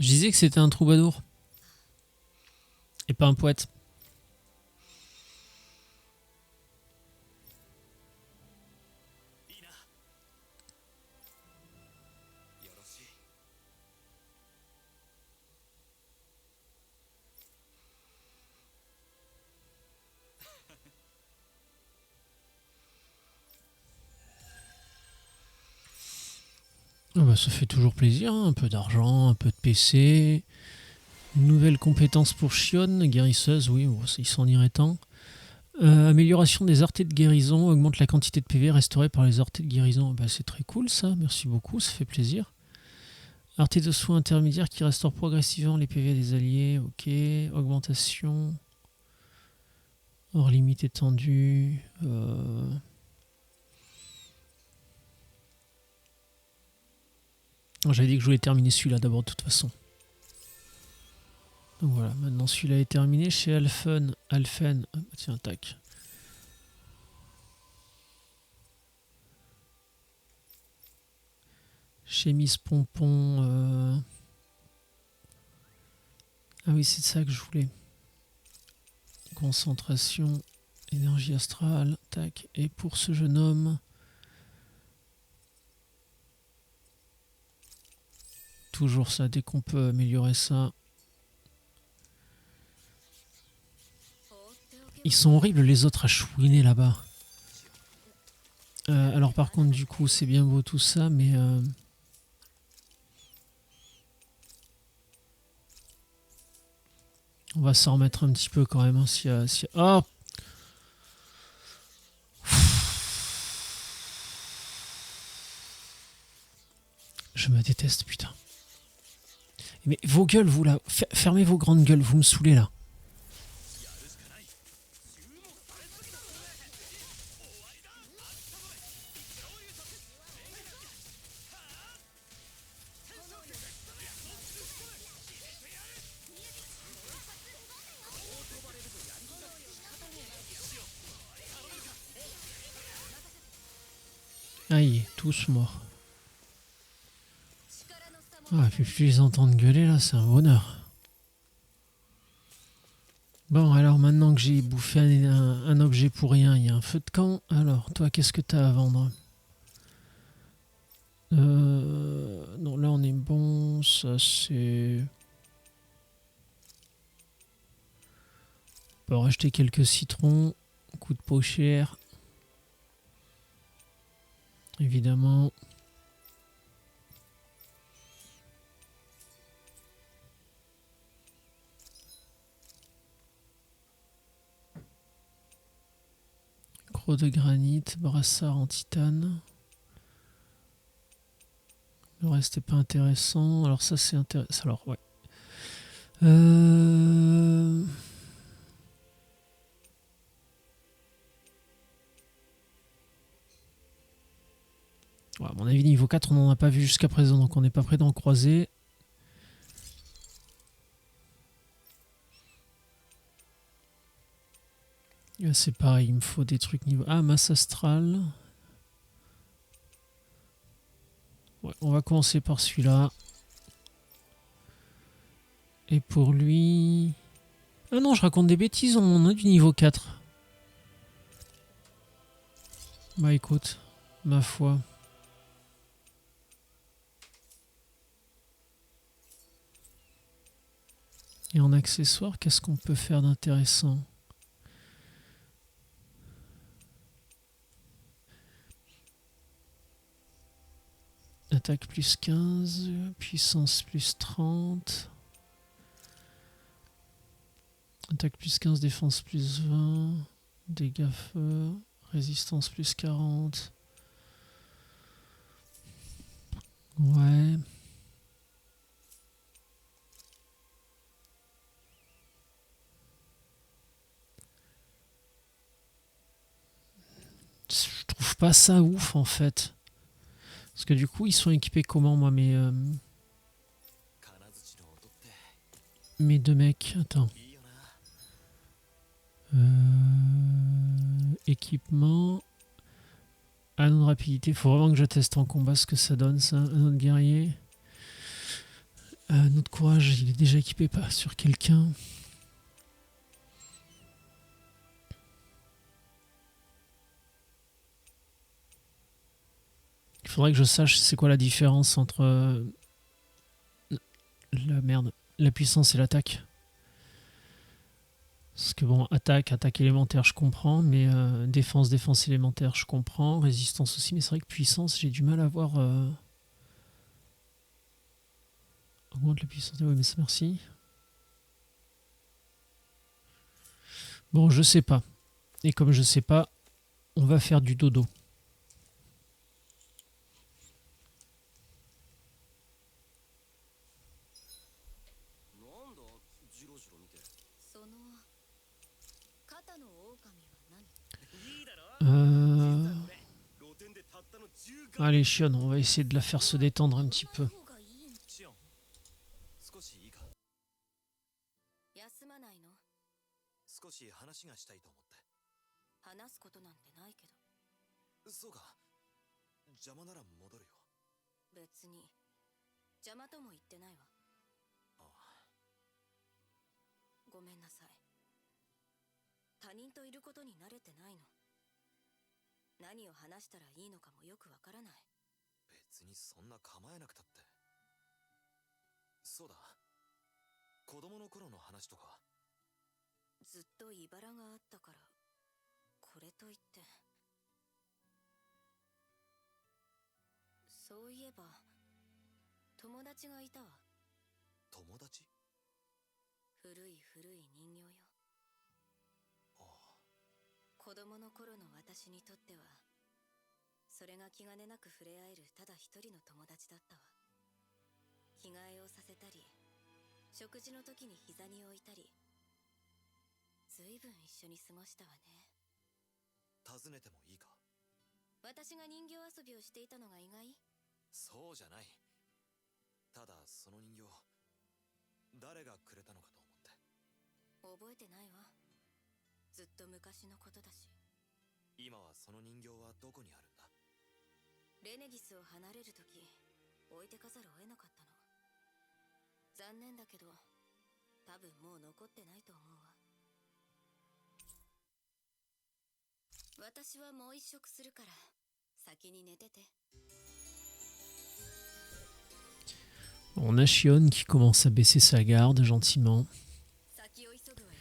Je disais que c'était un troubadour. Et pas un poète. Ah bah, ça fait toujours plaisir, hein. Un peu d'argent, un peu de PC. Une nouvelle compétence pour Shion, guérisseuse, oui, bon, il s'en irait temps. Amélioration des artères de guérison, augmente la quantité de PV restaurée par les artères de guérison. Bah, c'est très cool ça, merci beaucoup, ça fait plaisir. Artères de soins intermédiaires qui restaure progressivement les PV des alliés, ok. Augmentation. Hors limite étendue. J'avais dit que je voulais terminer celui-là d'abord de toute façon. Donc voilà, maintenant celui-là est terminé. Chez Alphen. Tiens, tac. Chez Miss Pompon. Ah oui, c'est ça que je voulais. Concentration, énergie astrale, tac. Et pour ce jeune homme, toujours ça, dès qu'on peut améliorer ça. Ils sont horribles les autres à chouiner là-bas. Alors par contre du coup c'est bien beau tout ça, mais... on va s'en remettre un petit peu quand même. Hein, Oh, je me déteste, putain. Mais vos gueules, vous là, fermez vos grandes gueules, vous me saoulez là. Aïe, tous morts. Ah, et puis plus les entendre gueuler là, c'est un bonheur. Bon, alors maintenant que j'ai bouffé un objet pour rien, il y a un feu de camp. Alors, toi, qu'est-ce que t'as à vendre? Non, là on est bon, ça c'est... On peut racheter quelques citrons, coûte pas cher. Évidemment. Croc de granit, brassard en titane. Le reste n'est pas intéressant. Alors ça c'est intéressant. Alors ouais. Ouais, à mon avis niveau 4 on n'en a pas vu jusqu'à présent, donc on n'est pas prêt d'en croiser. C'est pareil, il me faut des trucs niveau... Ah, masse astrale. Ouais, on va commencer par celui-là. Et pour lui... Ah non, je raconte des bêtises, on en a du niveau 4. Bah écoute, ma foi. Et en accessoire, qu'est-ce qu'on peut faire d'intéressant ? Attaque plus 15, puissance plus 30. Attaque plus 15, défense plus 20. Dégâts feu, résistance plus 40. Ouais. Je trouve pas ça ouf en fait. Parce que du coup, ils sont équipés comment, moi, mes deux mecs? Attends. Équipement. Anneau de rapidité. Faut vraiment que je teste en combat ce que ça donne, ça. Anneau de guerrier. Anneau de courage, il est déjà équipé pas sur quelqu'un. Il faudrait que je sache c'est quoi la différence entre la puissance et l'attaque. Parce que bon, attaque élémentaire, je comprends, mais défense élémentaire, je comprends, résistance aussi, mais c'est vrai que puissance, j'ai du mal à voir. Augmente la puissance, oui, mais ça, merci. Bon, je sais pas. Et comme je sais pas, on va faire du dodo. の狼は何？Allez, Shion, on va essayer de la faire se détendre un petit peu. シオン少しいいか休まないの？少し話がしたいと思って話すことなんてないけど。そうか邪魔なら戻るよ別に邪魔とも言ってないわ。ああごめんなさい。他人といることに慣れてないの。何を話したらいいのかもよくわからない。別にそんな構えなくたってそうだ子供の頃の話とかずっと茨があったからこれといって。そういえば友達がいたわ。友達古い人形よ。ああ子供の頃の私にとってはそれが気兼ねなく触れ合えるただ一人の友達だったわ。着替えをさせたり食事の時に膝に置いたりずいぶん一緒に過ごしたわね。尋ねてもいいか私が人形遊びをしていたのが意外？そうじゃないただその人形誰がくれたのかと思って覚えてないわ。ずっと昔のことだし。今はその人形はどこにあるんだレネギスを離れる時置いてかざるを得なかったの。残念だけど多分もう残ってないと思うわ。私はもう一食するから先に寝てて。 On a Shion qui commence à baisser sa garde gentiment. 先を急ぐわよ。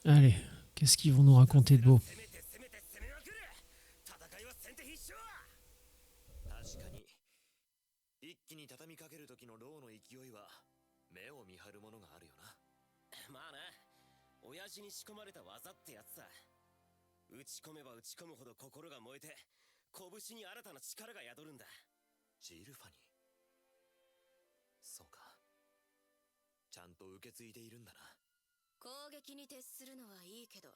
Allez, qu'est-ce qu'ils vont nous raconter de beau? 確かに一気に畳みかける時のローの勢いは目を見張るものがあるよなまあな親父に仕込まれた技ってやつさ打ち込めば打ち込むほど心が燃えて拳に新たな力が宿るんだジルファニーそうかちゃんと受け継いでいるんだな攻撃に徹するのはいいけど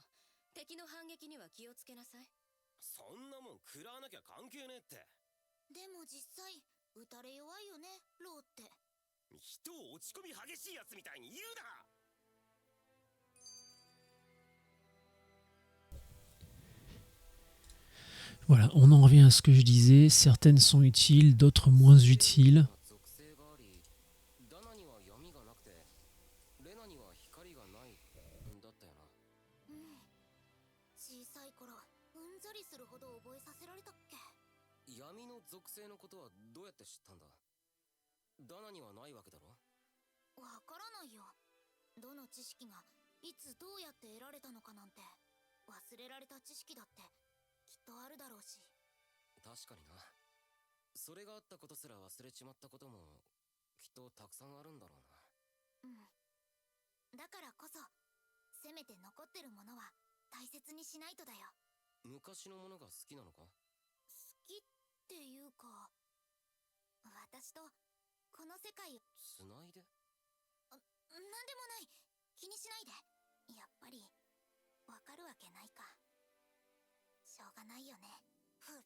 敵の反撃には気をつけなさい。そんなもん食らわなきゃ関係ねえってでも実際打たれ弱いよねローって。人を落ち込み激しいやつみたいに言うな Voilà, on en revient à ce que je disais. Certaines sont utiles, d'autres moins utiles. ダナには闇がなくてレナには光がないだったよな小さい頃うんざりするほど覚えさせられたっけ。闇の属性のことはどうやって知ったんだダナにはないわけだろわからないよ。どの知識がいつどうやって得られたのかなんて忘れられた知識だってきっとあるだろうし。確かになそれがあったことすら忘れちまったこともきっとたくさんあるんだろうなだからこそせめて残ってるものは大切にしないとだよ。昔のものが好きなのか好きっていうか私とこの世界をつないでなんでもない気にしないで。やっぱりわかるわけないか。しょうがないよねフルー。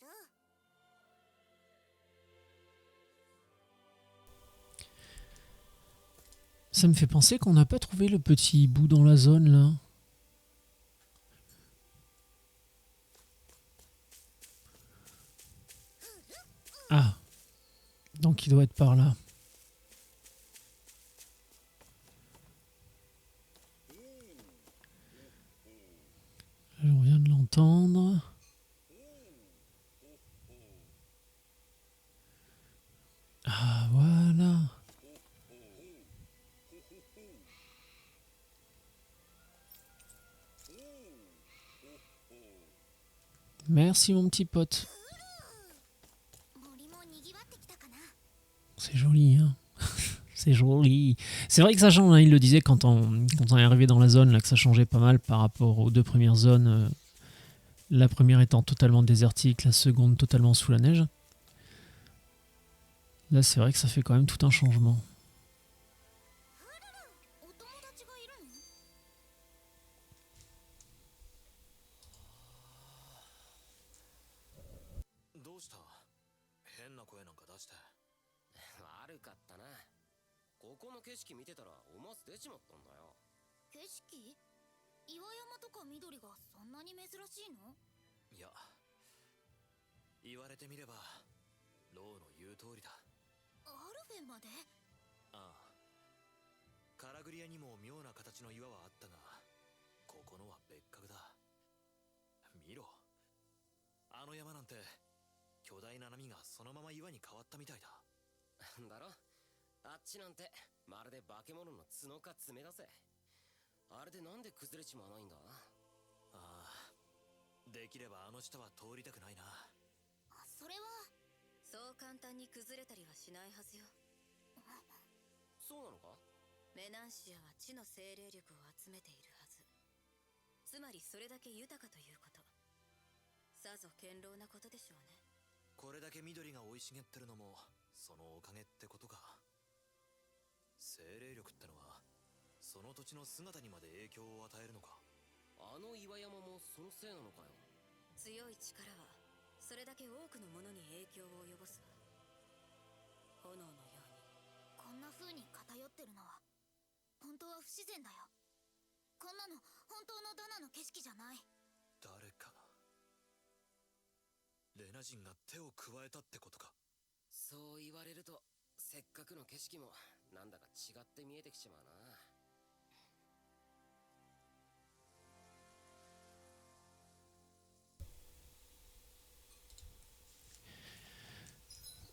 Ça me fait penser qu'on n'a pas trouvé le petit bout dans la zone là. Ah, donc il doit être par là. On vient de l'entendre. Ah voilà. Merci mon petit pote. 森もにぎわってきたかな。 C'est joli, hein. C'est joli. C'est vrai que ça change, hein, il le disait quand on est arrivé dans la zone, là, que ça changeait pas mal par rapport aux deux premières zones. La première étant totalement désertique, la seconde totalement sous la neige. Là, c'est vrai que ça fait quand même tout un changement. お友達がいるの？声なんか出して。悪かったな。ここの景色見てたら思わず出ちまったんだよ。景色？岩山とか緑がそんなに珍しいの？いや、言われてみればローの言う通りだ。アルフェンまで？ああ、カラグリアにも妙な形の岩はあったが、ここのは別格だ。見ろ、あの山なんて巨大な波がそのまま岩に変わったみたいだ。だろ、あっちなんてまるで化け物の角か爪だぜ。あれでなんで崩れちまわないんだ？ああ、できればあの下は通りたくないな。それはそう簡単に崩れたりはしないはずよ。そうなのか？メナンシアは地の精霊力を集めているはず。つまりそれだけ豊かということ。さぞ堅牢なことでしょうね。これだけ緑が生い茂ってるのもそのおかげってことか。精霊力ってのはその土地の姿にまで影響を与えるのか。あの岩山もそのせいなのかよ。強い力はそれだけ多くのものに影響を及ぼすわ。炎のように。こんな風に偏ってるのは本当は不自然だよ。こんなの本当のダナの景色じゃない。誰かが、レナ人が手を加えたってことか。そう言われるとせっかくの景色もなんだか違って見えてきちまうな。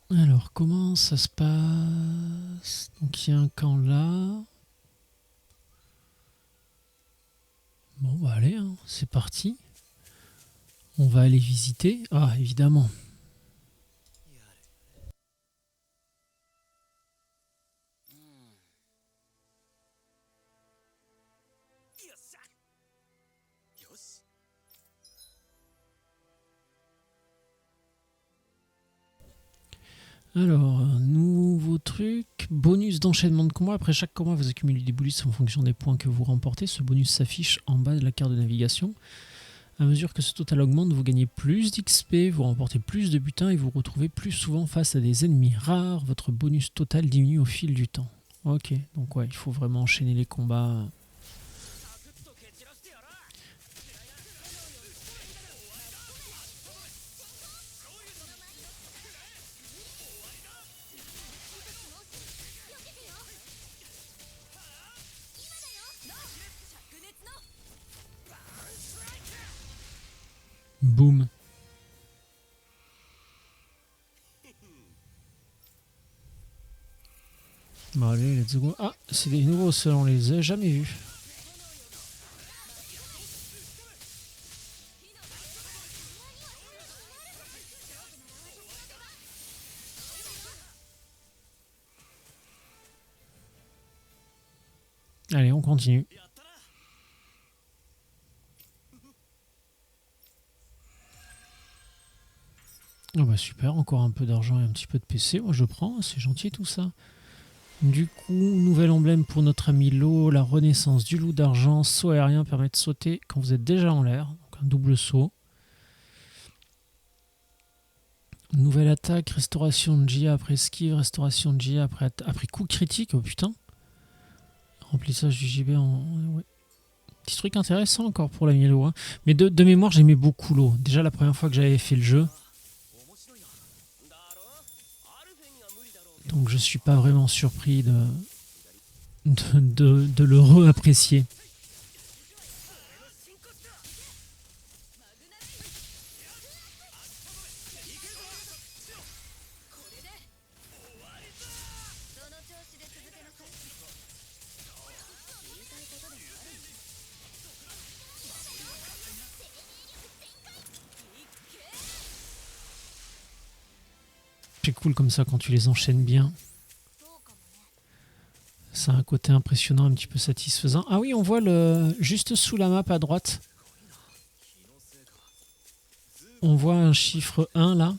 Alors, comment ça se passe? Donc, il y a un camp là. Bon, bah allez, hein, c'est parti. On va aller visiter. Ah, évidemment. よし。 Alors, nouveau truc, bonus d'enchaînement de combat. Après chaque combat, vous accumulez des bonus en fonction des points que vous remportez. Ce bonus s'affiche en bas de la carte de navigation. À mesure que ce total augmente, vous gagnez plus d'XP, vous remportez plus de butin et vous vous retrouvez plus souvent face à des ennemis rares. Votre bonus total diminue au fil du temps. Ok, donc ouais, il faut vraiment enchaîner les combats. Boum. Bon allez, let's go. Ah, c'est des nouveaux seuls, on les a jamais vus. Allez, on continue. Oh bah super, encore un peu d'argent et un petit peu de PC. Moi je prends, c'est gentil tout ça. Du coup, nouvel emblème pour notre ami Lo, la renaissance du loup d'argent. Saut aérien permet de sauter quand vous êtes déjà en l'air. Donc un double saut. Nouvelle attaque, restauration de GA après esquive, restauration de GA après coup critique. Oh putain. Remplissage du JB en... Ouais. Petit truc intéressant encore pour l'ami Lo. Hein. Mais de mémoire, j'aimais beaucoup Lo. Déjà la première fois que j'avais fait le jeu. Donc je suis pas vraiment surpris de le re-apprécier. C'est cool comme ça quand tu les enchaînes bien. Ça a un côté impressionnant, un petit peu satisfaisant. Ah oui, on voit le juste sous la map à droite. On voit un chiffre 1 là.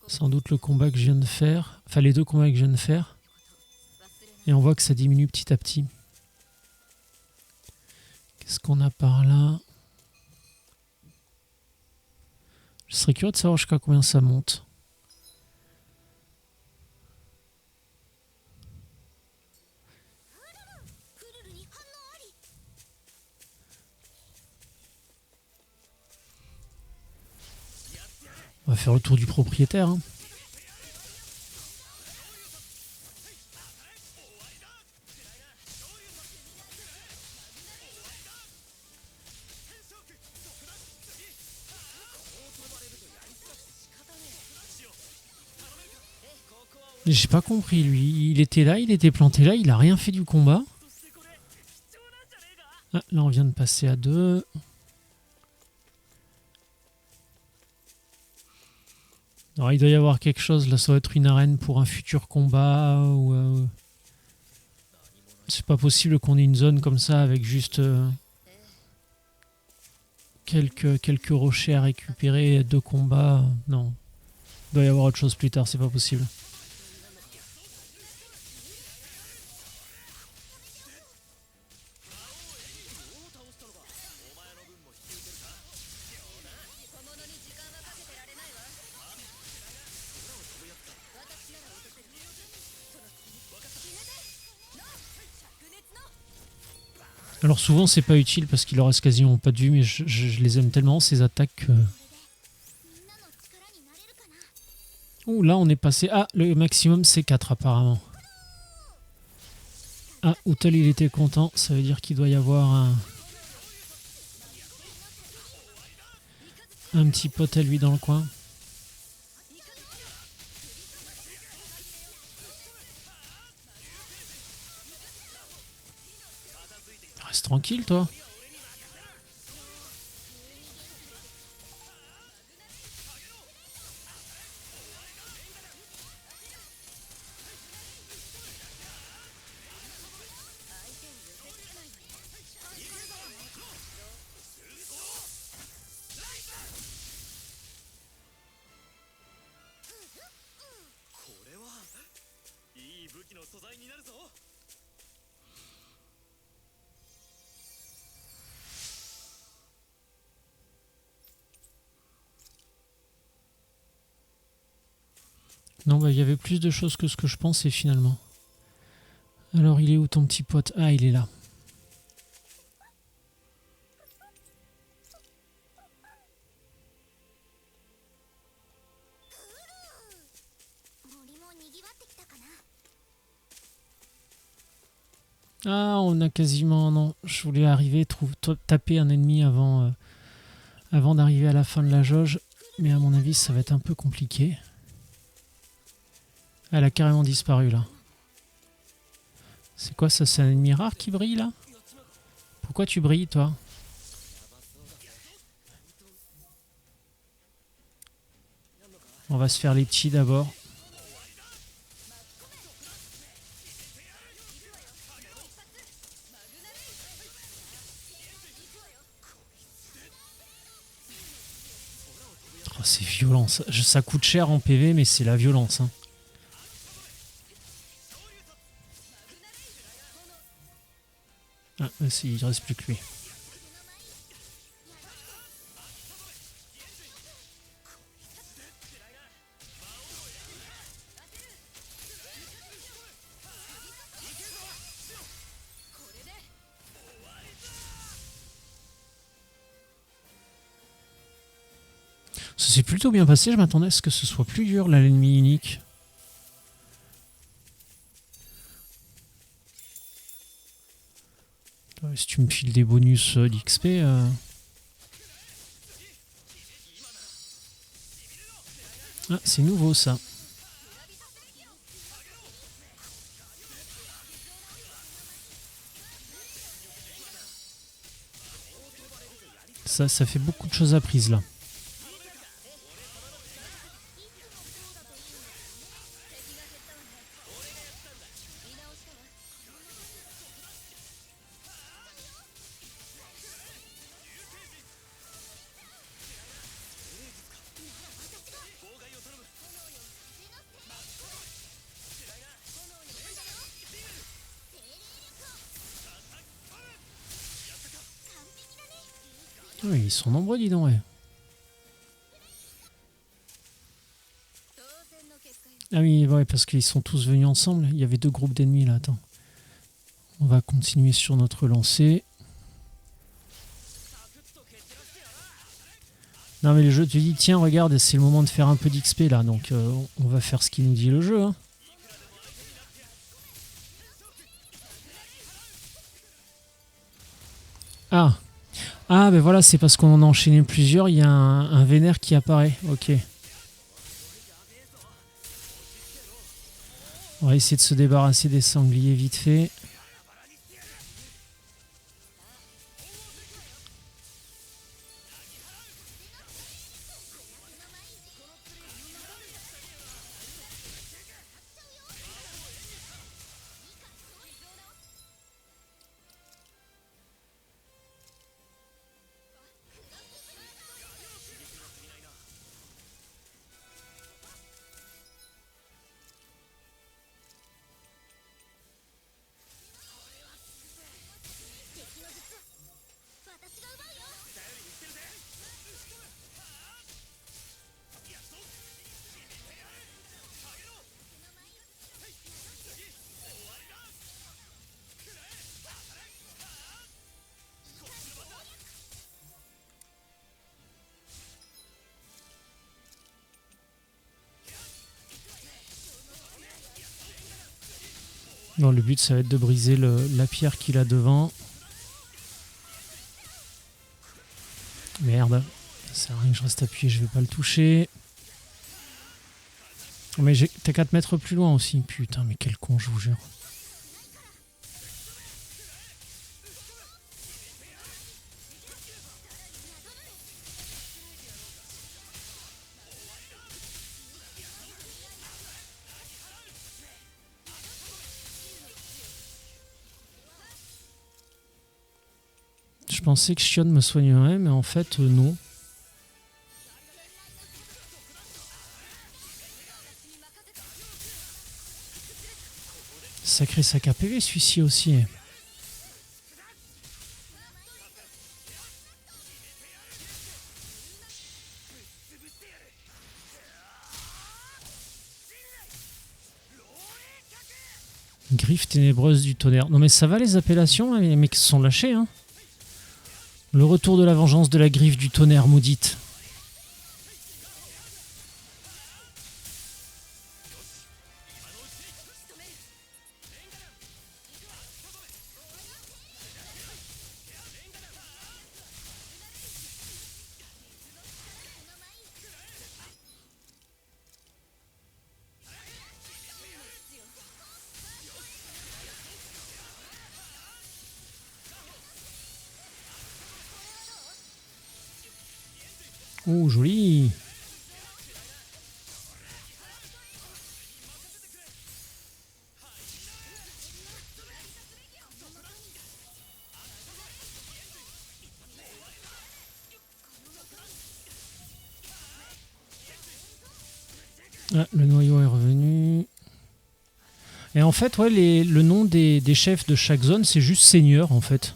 Sans doute le combat que je viens de faire. Enfin les deux combats que je viens de faire. Et on voit que ça diminue petit à petit. Qu'est-ce qu'on a par là? Je serais curieux de savoir jusqu'à combien ça monte. On va faire le tour du propriétaire. Hein. J'ai pas compris lui. Il était là, il était planté là, il a rien fait du combat. Ah, là on vient de passer à 2. Alors il doit y avoir quelque chose, là ça doit être une arène pour un futur combat ou c'est pas possible qu'on ait une zone comme ça avec juste quelques rochers à récupérer, 2 combats. Non, il doit y avoir autre chose plus tard, c'est pas possible. Alors souvent c'est pas utile parce qu'il leur reste quasiment pas de vue, mais je les aime tellement ces attaques que... Ouh, là on est passé... Ah, le maximum c'est 4 apparemment. Ah, Outel il était content, ça veut dire qu'il doit y avoir un petit pote à lui dans le coin. Reste tranquille toi. Non, bah il y avait plus de choses que ce que je pensais finalement. Alors il est où ton petit pote? Ah, il est là. Ah, on a quasiment... Non, je voulais arriver, taper un ennemi avant d'arriver à la fin de la jauge. Mais à mon avis, ça va être un peu compliqué. Elle a carrément disparu là. C'est quoi ça? C'est un ennemi rare qui brille là? Pourquoi tu brilles toi? On va se faire les petits d'abord. Oh, c'est violent. Ça coûte cher en PV, mais c'est la violence. Hein. Ah, si, il reste plus que lui. Ça s'est plutôt bien passé, je m'attendais à ce que ce soit plus dur là, l'ennemi unique. Si tu me files des bonus d'XP... Ah, c'est nouveau ça. Ça fait beaucoup de choses apprises là. Oui, ils sont nombreux, dis donc. Ouais. Ah oui, ouais, parce qu'ils sont tous venus ensemble. Il y avait deux groupes d'ennemis là, attends. On va continuer sur notre lancée. Non mais le jeu te dit, tiens regarde, c'est le moment de faire un peu d'XP là, donc on va faire ce qu'il nous dit le jeu. Hein. Ah, ah ben voilà, c'est parce qu'on en a enchaîné plusieurs, il y a un vénère qui apparaît, ok. On va essayer de se débarrasser des sangliers vite fait. Bon, le but ça va être de briser la pierre qu'il a devant. Merde, ça sert à rien que je reste appuyé, je vais pas le toucher. Mais t'as qu'à te mettre plus loin aussi. Putain, mais quel con, je vous jure. Je pensais que Shion me soignerait, mais en fait, non. Sacré sac à PV celui-ci aussi. Griffe ténébreuse du tonnerre. Non mais ça va les appellations, là, les mecs se sont lâchés. Hein. Le retour de la vengeance de la griffe du tonnerre maudite. Oh, joli. Ah, le noyau est revenu. Et en fait, ouais, le nom des chefs de chaque zone, c'est juste seigneur, en fait.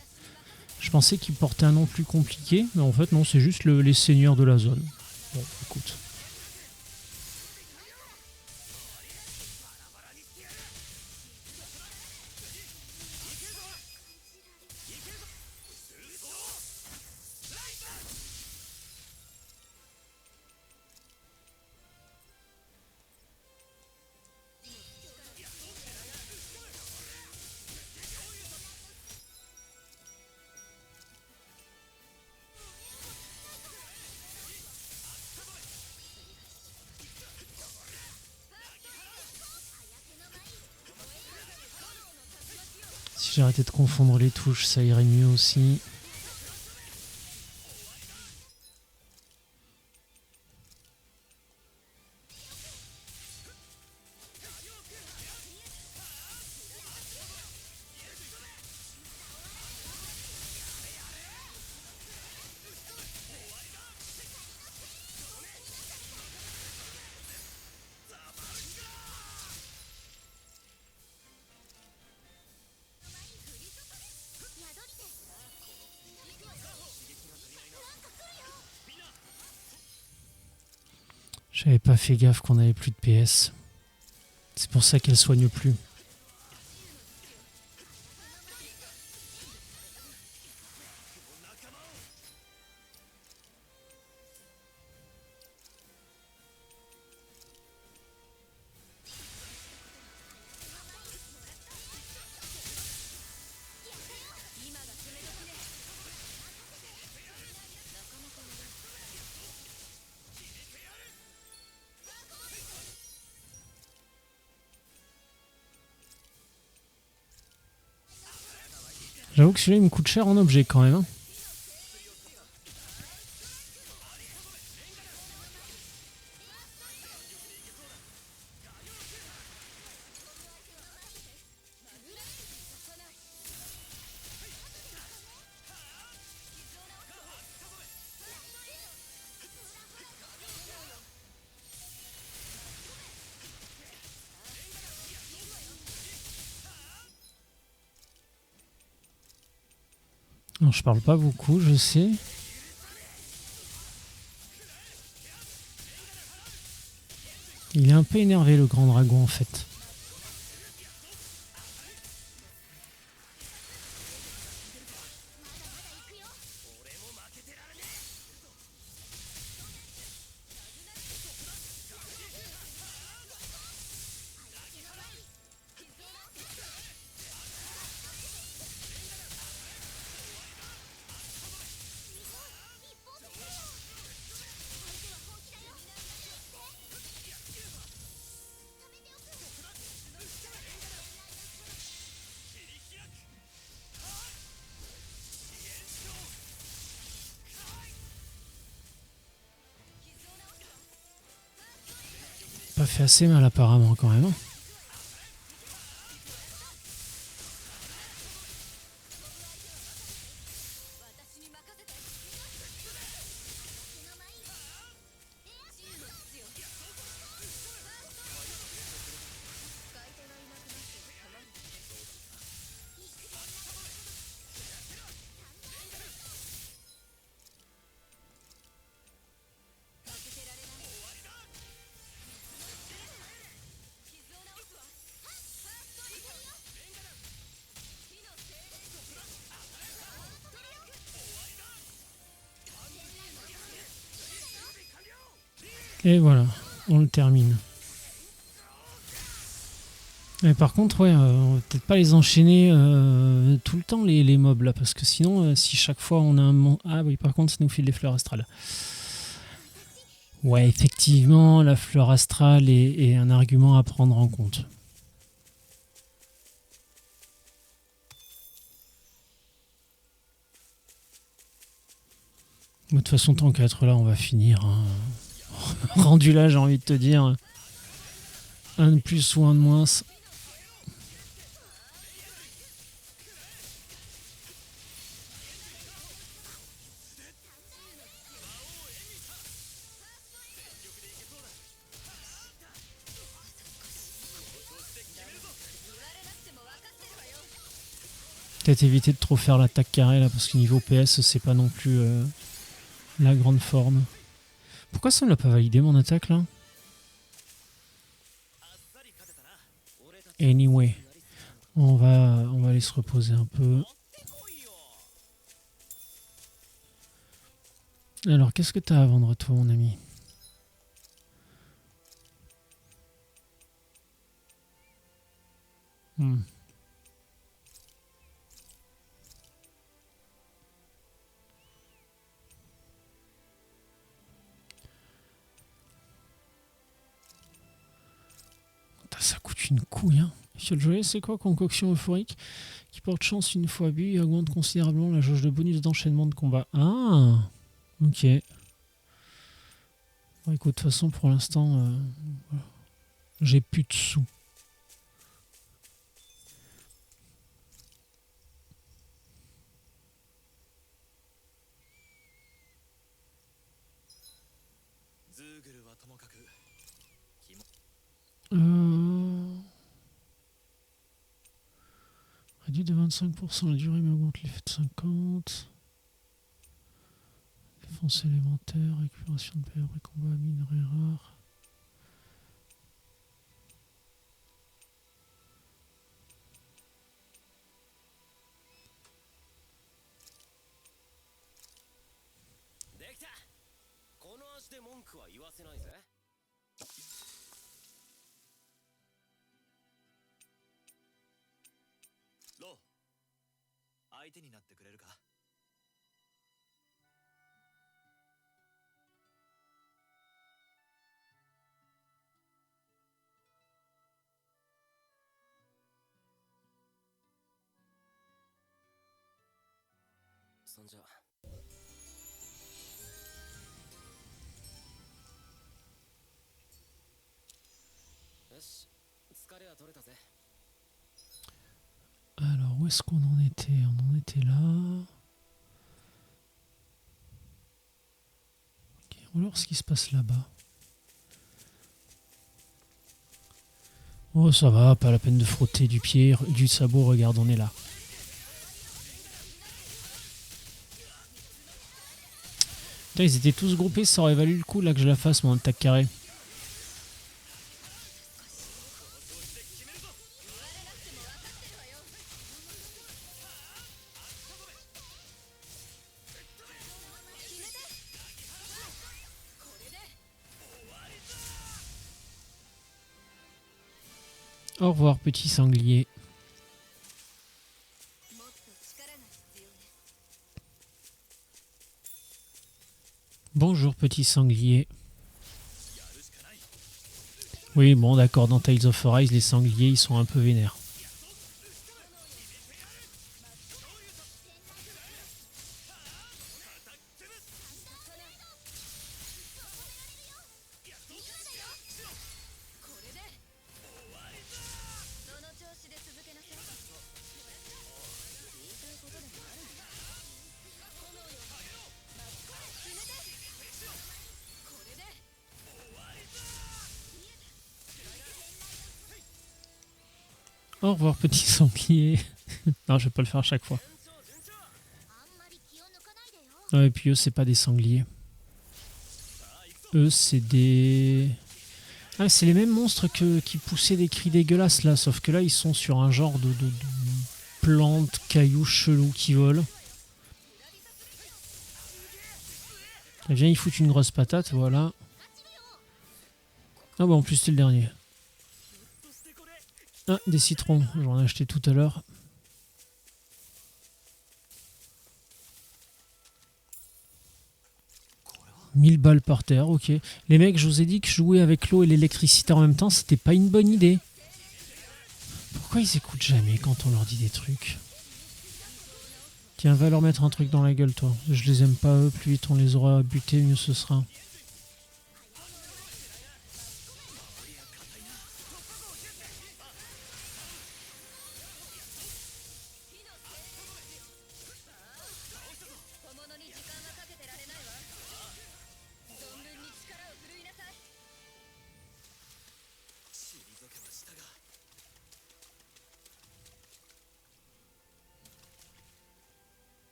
Je pensais qu'ils portaient un nom plus compliqué, mais en fait, non, c'est juste les seigneurs de la zone. Bon, écoute. Si j'arrêtais de confondre les touches, ça irait mieux aussi. J'avais pas fait gaffe qu'on avait plus de PS. C'est pour ça qu'elle soigne plus. J'avoue que celui-là il me coûte cher en objet quand même. Hein. Non, je parle pas beaucoup, je sais. Il est un peu énervé le grand dragon en fait. Pas fait assez mal apparemment quand même. Hein. Et voilà, on le termine. Mais par contre, ouais, on va peut-être pas les enchaîner tout le temps les mobs là, parce que sinon, si chaque fois on a un... Ah oui, par contre, ça nous file des fleurs astrales. Ouais, effectivement, la fleur astrale est un argument à prendre en compte. De toute façon, tant qu'à être là, on va finir. Hein. Rendu là, j'ai envie de te dire. Un de plus ou un de moins. Peut-être éviter de trop faire l'attaque carrée là, parce que niveau PS, c'est pas non plus la grande forme. Pourquoi ça me l'a pas validé mon attaque là? Anyway, on va aller se reposer un peu. Alors, qu'est-ce que t'as à vendre toi, mon ami? Ça coûte une couille, hein. Fiole joyeuse, c'est quoi? Concoction euphorique qui porte chance une fois bu et augmente considérablement la jauge de bonus d'enchaînement de combat. Ah, ok. Bon, écoute, de toute façon, pour l'instant, voilà. J'ai plus de sous. Réduit de 25% la durée, mais augmente l'effet de 50. Défense élémentaire, récupération de PV après combat, minerai rare. で文句は言わせないぜ。ロー、相手になってくれるか？そんじゃ。よし、疲れは取れたぜ。Alors, où est-ce qu'on en était? On en était là. Ok, on va voir ce qui se passe là-bas. Oh, ça va, pas la peine de frotter du pied, du sabot, regarde, on est là. Putain, ils étaient tous groupés, ça aurait valu le coup là que je la fasse, mon attaque carré. Au revoir, petit sanglier. Bonjour, petit sanglier. Oui, bon, d'accord, dans Tales of Arise, les sangliers, ils sont un peu vénères. Au revoir, petit sanglier. Non, je vais pas le faire à chaque fois. Ouais, et puis eux, c'est pas des sangliers. Eux, c'est des... Ah, c'est les mêmes monstres qui poussaient des cris dégueulasses, là. Sauf que là, ils sont sur un genre de plantes, cailloux chelous qui volent. Et viens, ils foutent une grosse patate, voilà. Ah bah, en plus, c'était le dernier. Ah, des citrons. J'en ai acheté tout à l'heure. « 1000 balles par terre, ok. Les mecs, je vous ai dit que jouer avec l'eau et l'électricité en même temps, c'était pas une bonne idée. Pourquoi ils écoutent jamais quand on leur dit des trucs? Tiens, va leur mettre un truc dans la gueule, toi. Je les aime pas, eux. Plus vite on les aura butés, mieux ce sera.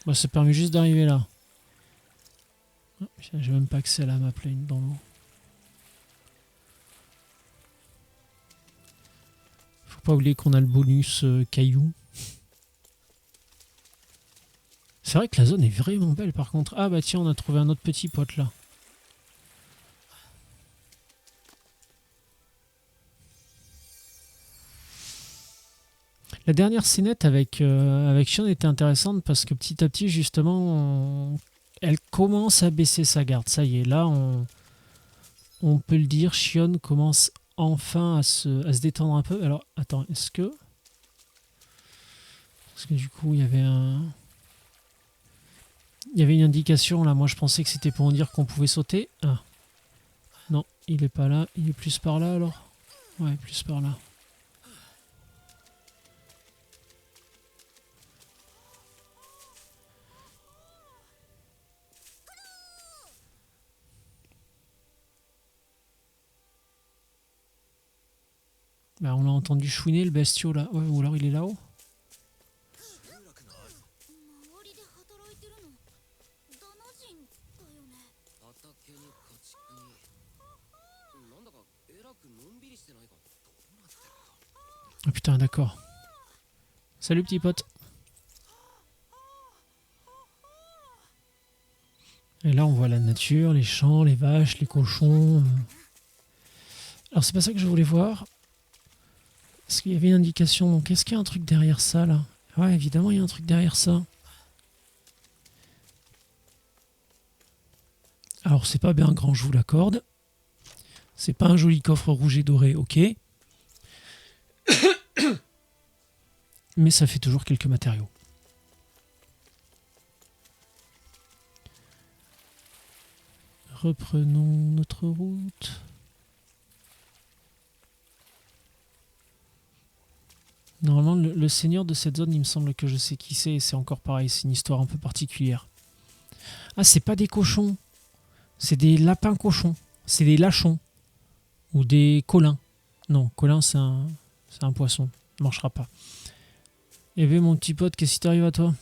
Bah, ça permet juste d'arriver là. Oh, j'ai même pas accès à la map là, dans l'eau. Faut pas oublier qu'on a le bonus caillou. C'est vrai que la zone est vraiment belle par contre. Ah bah tiens, on a trouvé un autre petit pote là. La dernière scénette avec Shion était intéressante parce que petit à petit, justement, elle commence à baisser sa garde. Ça y est, là, on peut le dire, Shion commence enfin à se détendre un peu. Alors, attends, est-ce que... Parce que du coup, il y avait une indication, là. Moi, je pensais que c'était pour dire qu'on pouvait sauter. Ah. Non, il est pas là. Il est plus par là, alors? Ouais, plus par là. Bah, on l'a entendu chouiner le bestiau là. Ouais, ou alors il est là-haut. Oh putain, d'accord. Salut petit pote. Et là, on voit la nature, les champs, les vaches, les cochons. Alors, c'est pas ça que je voulais voir. Parce qu'il y avait une indication. Donc, est-ce qu'il y a un truc derrière ça, là? Ouais, évidemment, il y a un truc derrière ça. Alors, c'est pas bien grand, je vous l'accorde. C'est pas un joli coffre rouge et doré, ok. Mais ça fait toujours quelques matériaux. Reprenons notre route. Normalement, le seigneur de cette zone, il me semble que je sais qui c'est. Et c'est encore pareil, c'est une histoire un peu particulière. Ah, c'est pas des cochons. C'est des lapins cochons. C'est des lachons. Ou des colins. Non, colin, c'est un poisson. Ça marchera pas. Eh bien, mon petit pote, qu'est-ce qui t'arrive à toi?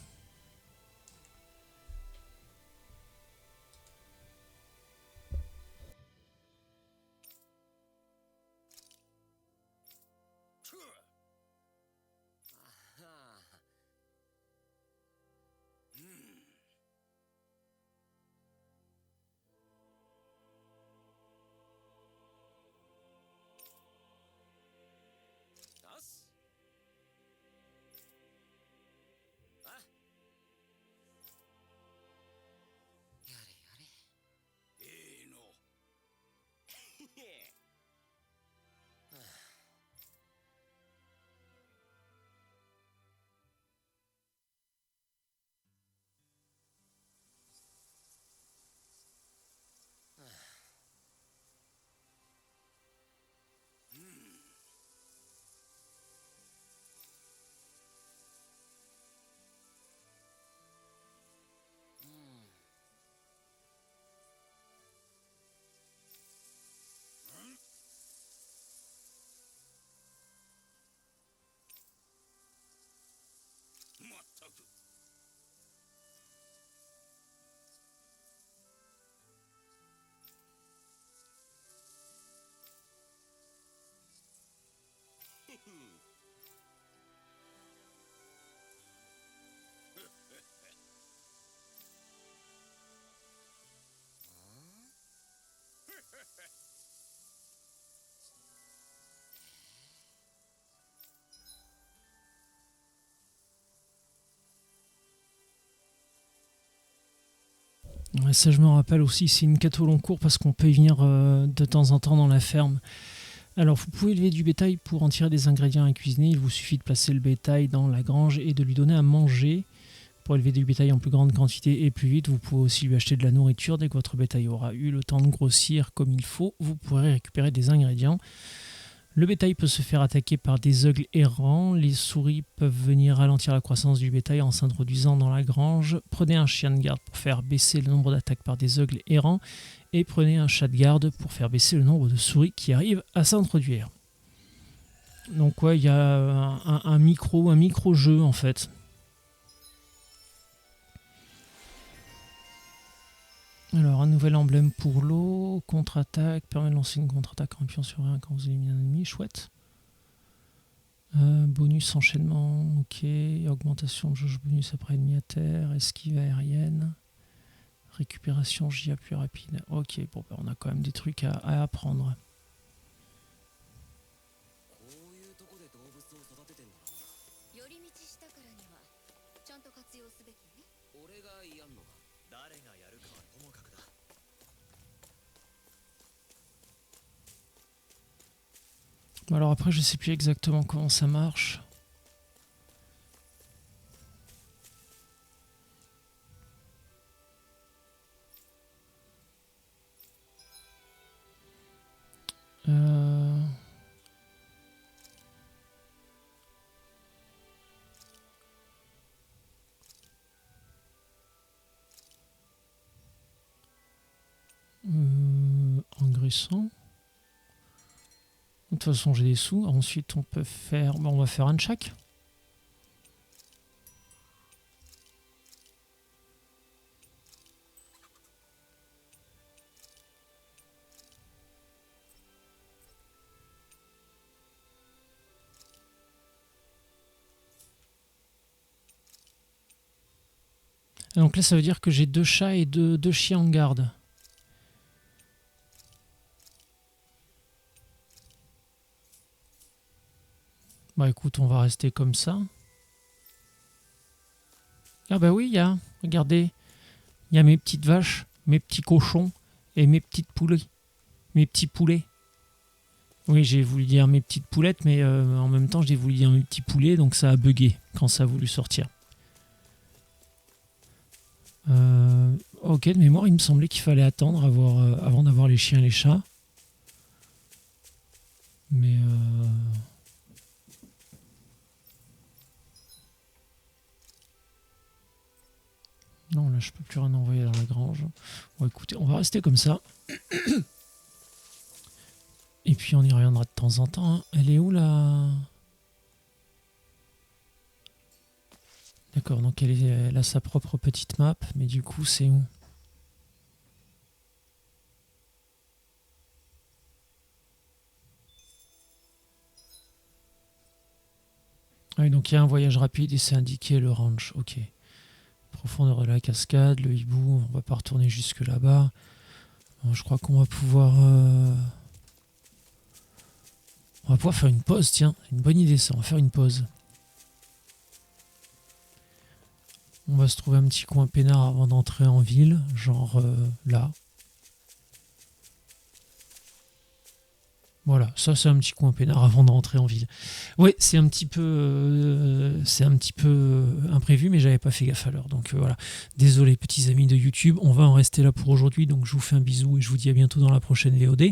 Ouais, ça, je me rappelle aussi, c'est une quête au long cours parce qu'on peut y venir de temps en temps dans la ferme. Alors, vous pouvez élever du bétail pour en tirer des ingrédients à cuisiner. Il vous suffit de placer le bétail dans la grange et de lui donner à manger. Pour élever du bétail en plus grande quantité et plus vite, vous pouvez aussi lui acheter de la nourriture. Dès que votre bétail aura eu le temps de grossir comme il faut, vous pourrez récupérer des ingrédients. Le bétail peut se faire attaquer par des eugles errants. Les souris peuvent venir ralentir la croissance du bétail en s'introduisant dans la grange. Prenez un chien de garde pour faire baisser le nombre d'attaques par des eugles errants. Et prenez un chat de garde pour faire baisser le nombre de souris qui arrivent à s'introduire. Donc ouais, il y a un micro-jeu en fait. Alors, un nouvel emblème pour l'eau, contre-attaque, permet de lancer une contre-attaque en pion sur un quand vous éliminez un ennemi, chouette. Bonus enchaînement, ok. Augmentation de jauge bonus après ennemi à terre, esquive aérienne, récupération JA plus rapide. Ok, bon, on a quand même des trucs à apprendre. Alors après, je sais plus exactement comment ça marche. Engraissant. De toute façon, j'ai des sous. Ensuite, on peut faire... Bon, on va faire un de chaque. Donc là, ça veut dire que j'ai 2 chats et 2 chiens en garde. Bah écoute, on va rester comme ça. Ah bah oui, regardez, il y a mes petites vaches, mes petits cochons et mes petites poulets. Mes petits poulets. Oui, j'ai voulu dire mes petites poulettes, mais en même temps, j'ai voulu dire mes petits poulets, donc ça a bugué quand ça a voulu sortir. Ok, de mémoire, il me semblait qu'il fallait attendre avant d'avoir les chiens et les chats. Mais... non, là, je peux plus rien envoyer dans la grange. Bon, écoutez, on va rester comme ça. Et puis, on y reviendra de temps en temps. Hein. Elle est où, là? D'accord, donc elle a sa propre petite map. Mais du coup, c'est où? Ah oui, donc il y a un voyage rapide et c'est indiqué le ranch. Ok. Profondeur de la cascade, le hibou, on va pas retourner jusque là-bas. Bon, je crois qu'on va pouvoir... on va pouvoir faire une pause, tiens. Une bonne idée ça, on va faire une pause. On va se trouver un petit coin peinard avant d'entrer en ville, genre là. Voilà, ça c'est un petit coin peinard avant d'entrer en ville. Ouais, c'est un petit peu imprévu, mais j'avais pas fait gaffe à l'heure. Donc voilà, désolé petits amis de YouTube, on va en rester là pour aujourd'hui. Donc je vous fais un bisou et je vous dis à bientôt dans la prochaine VOD.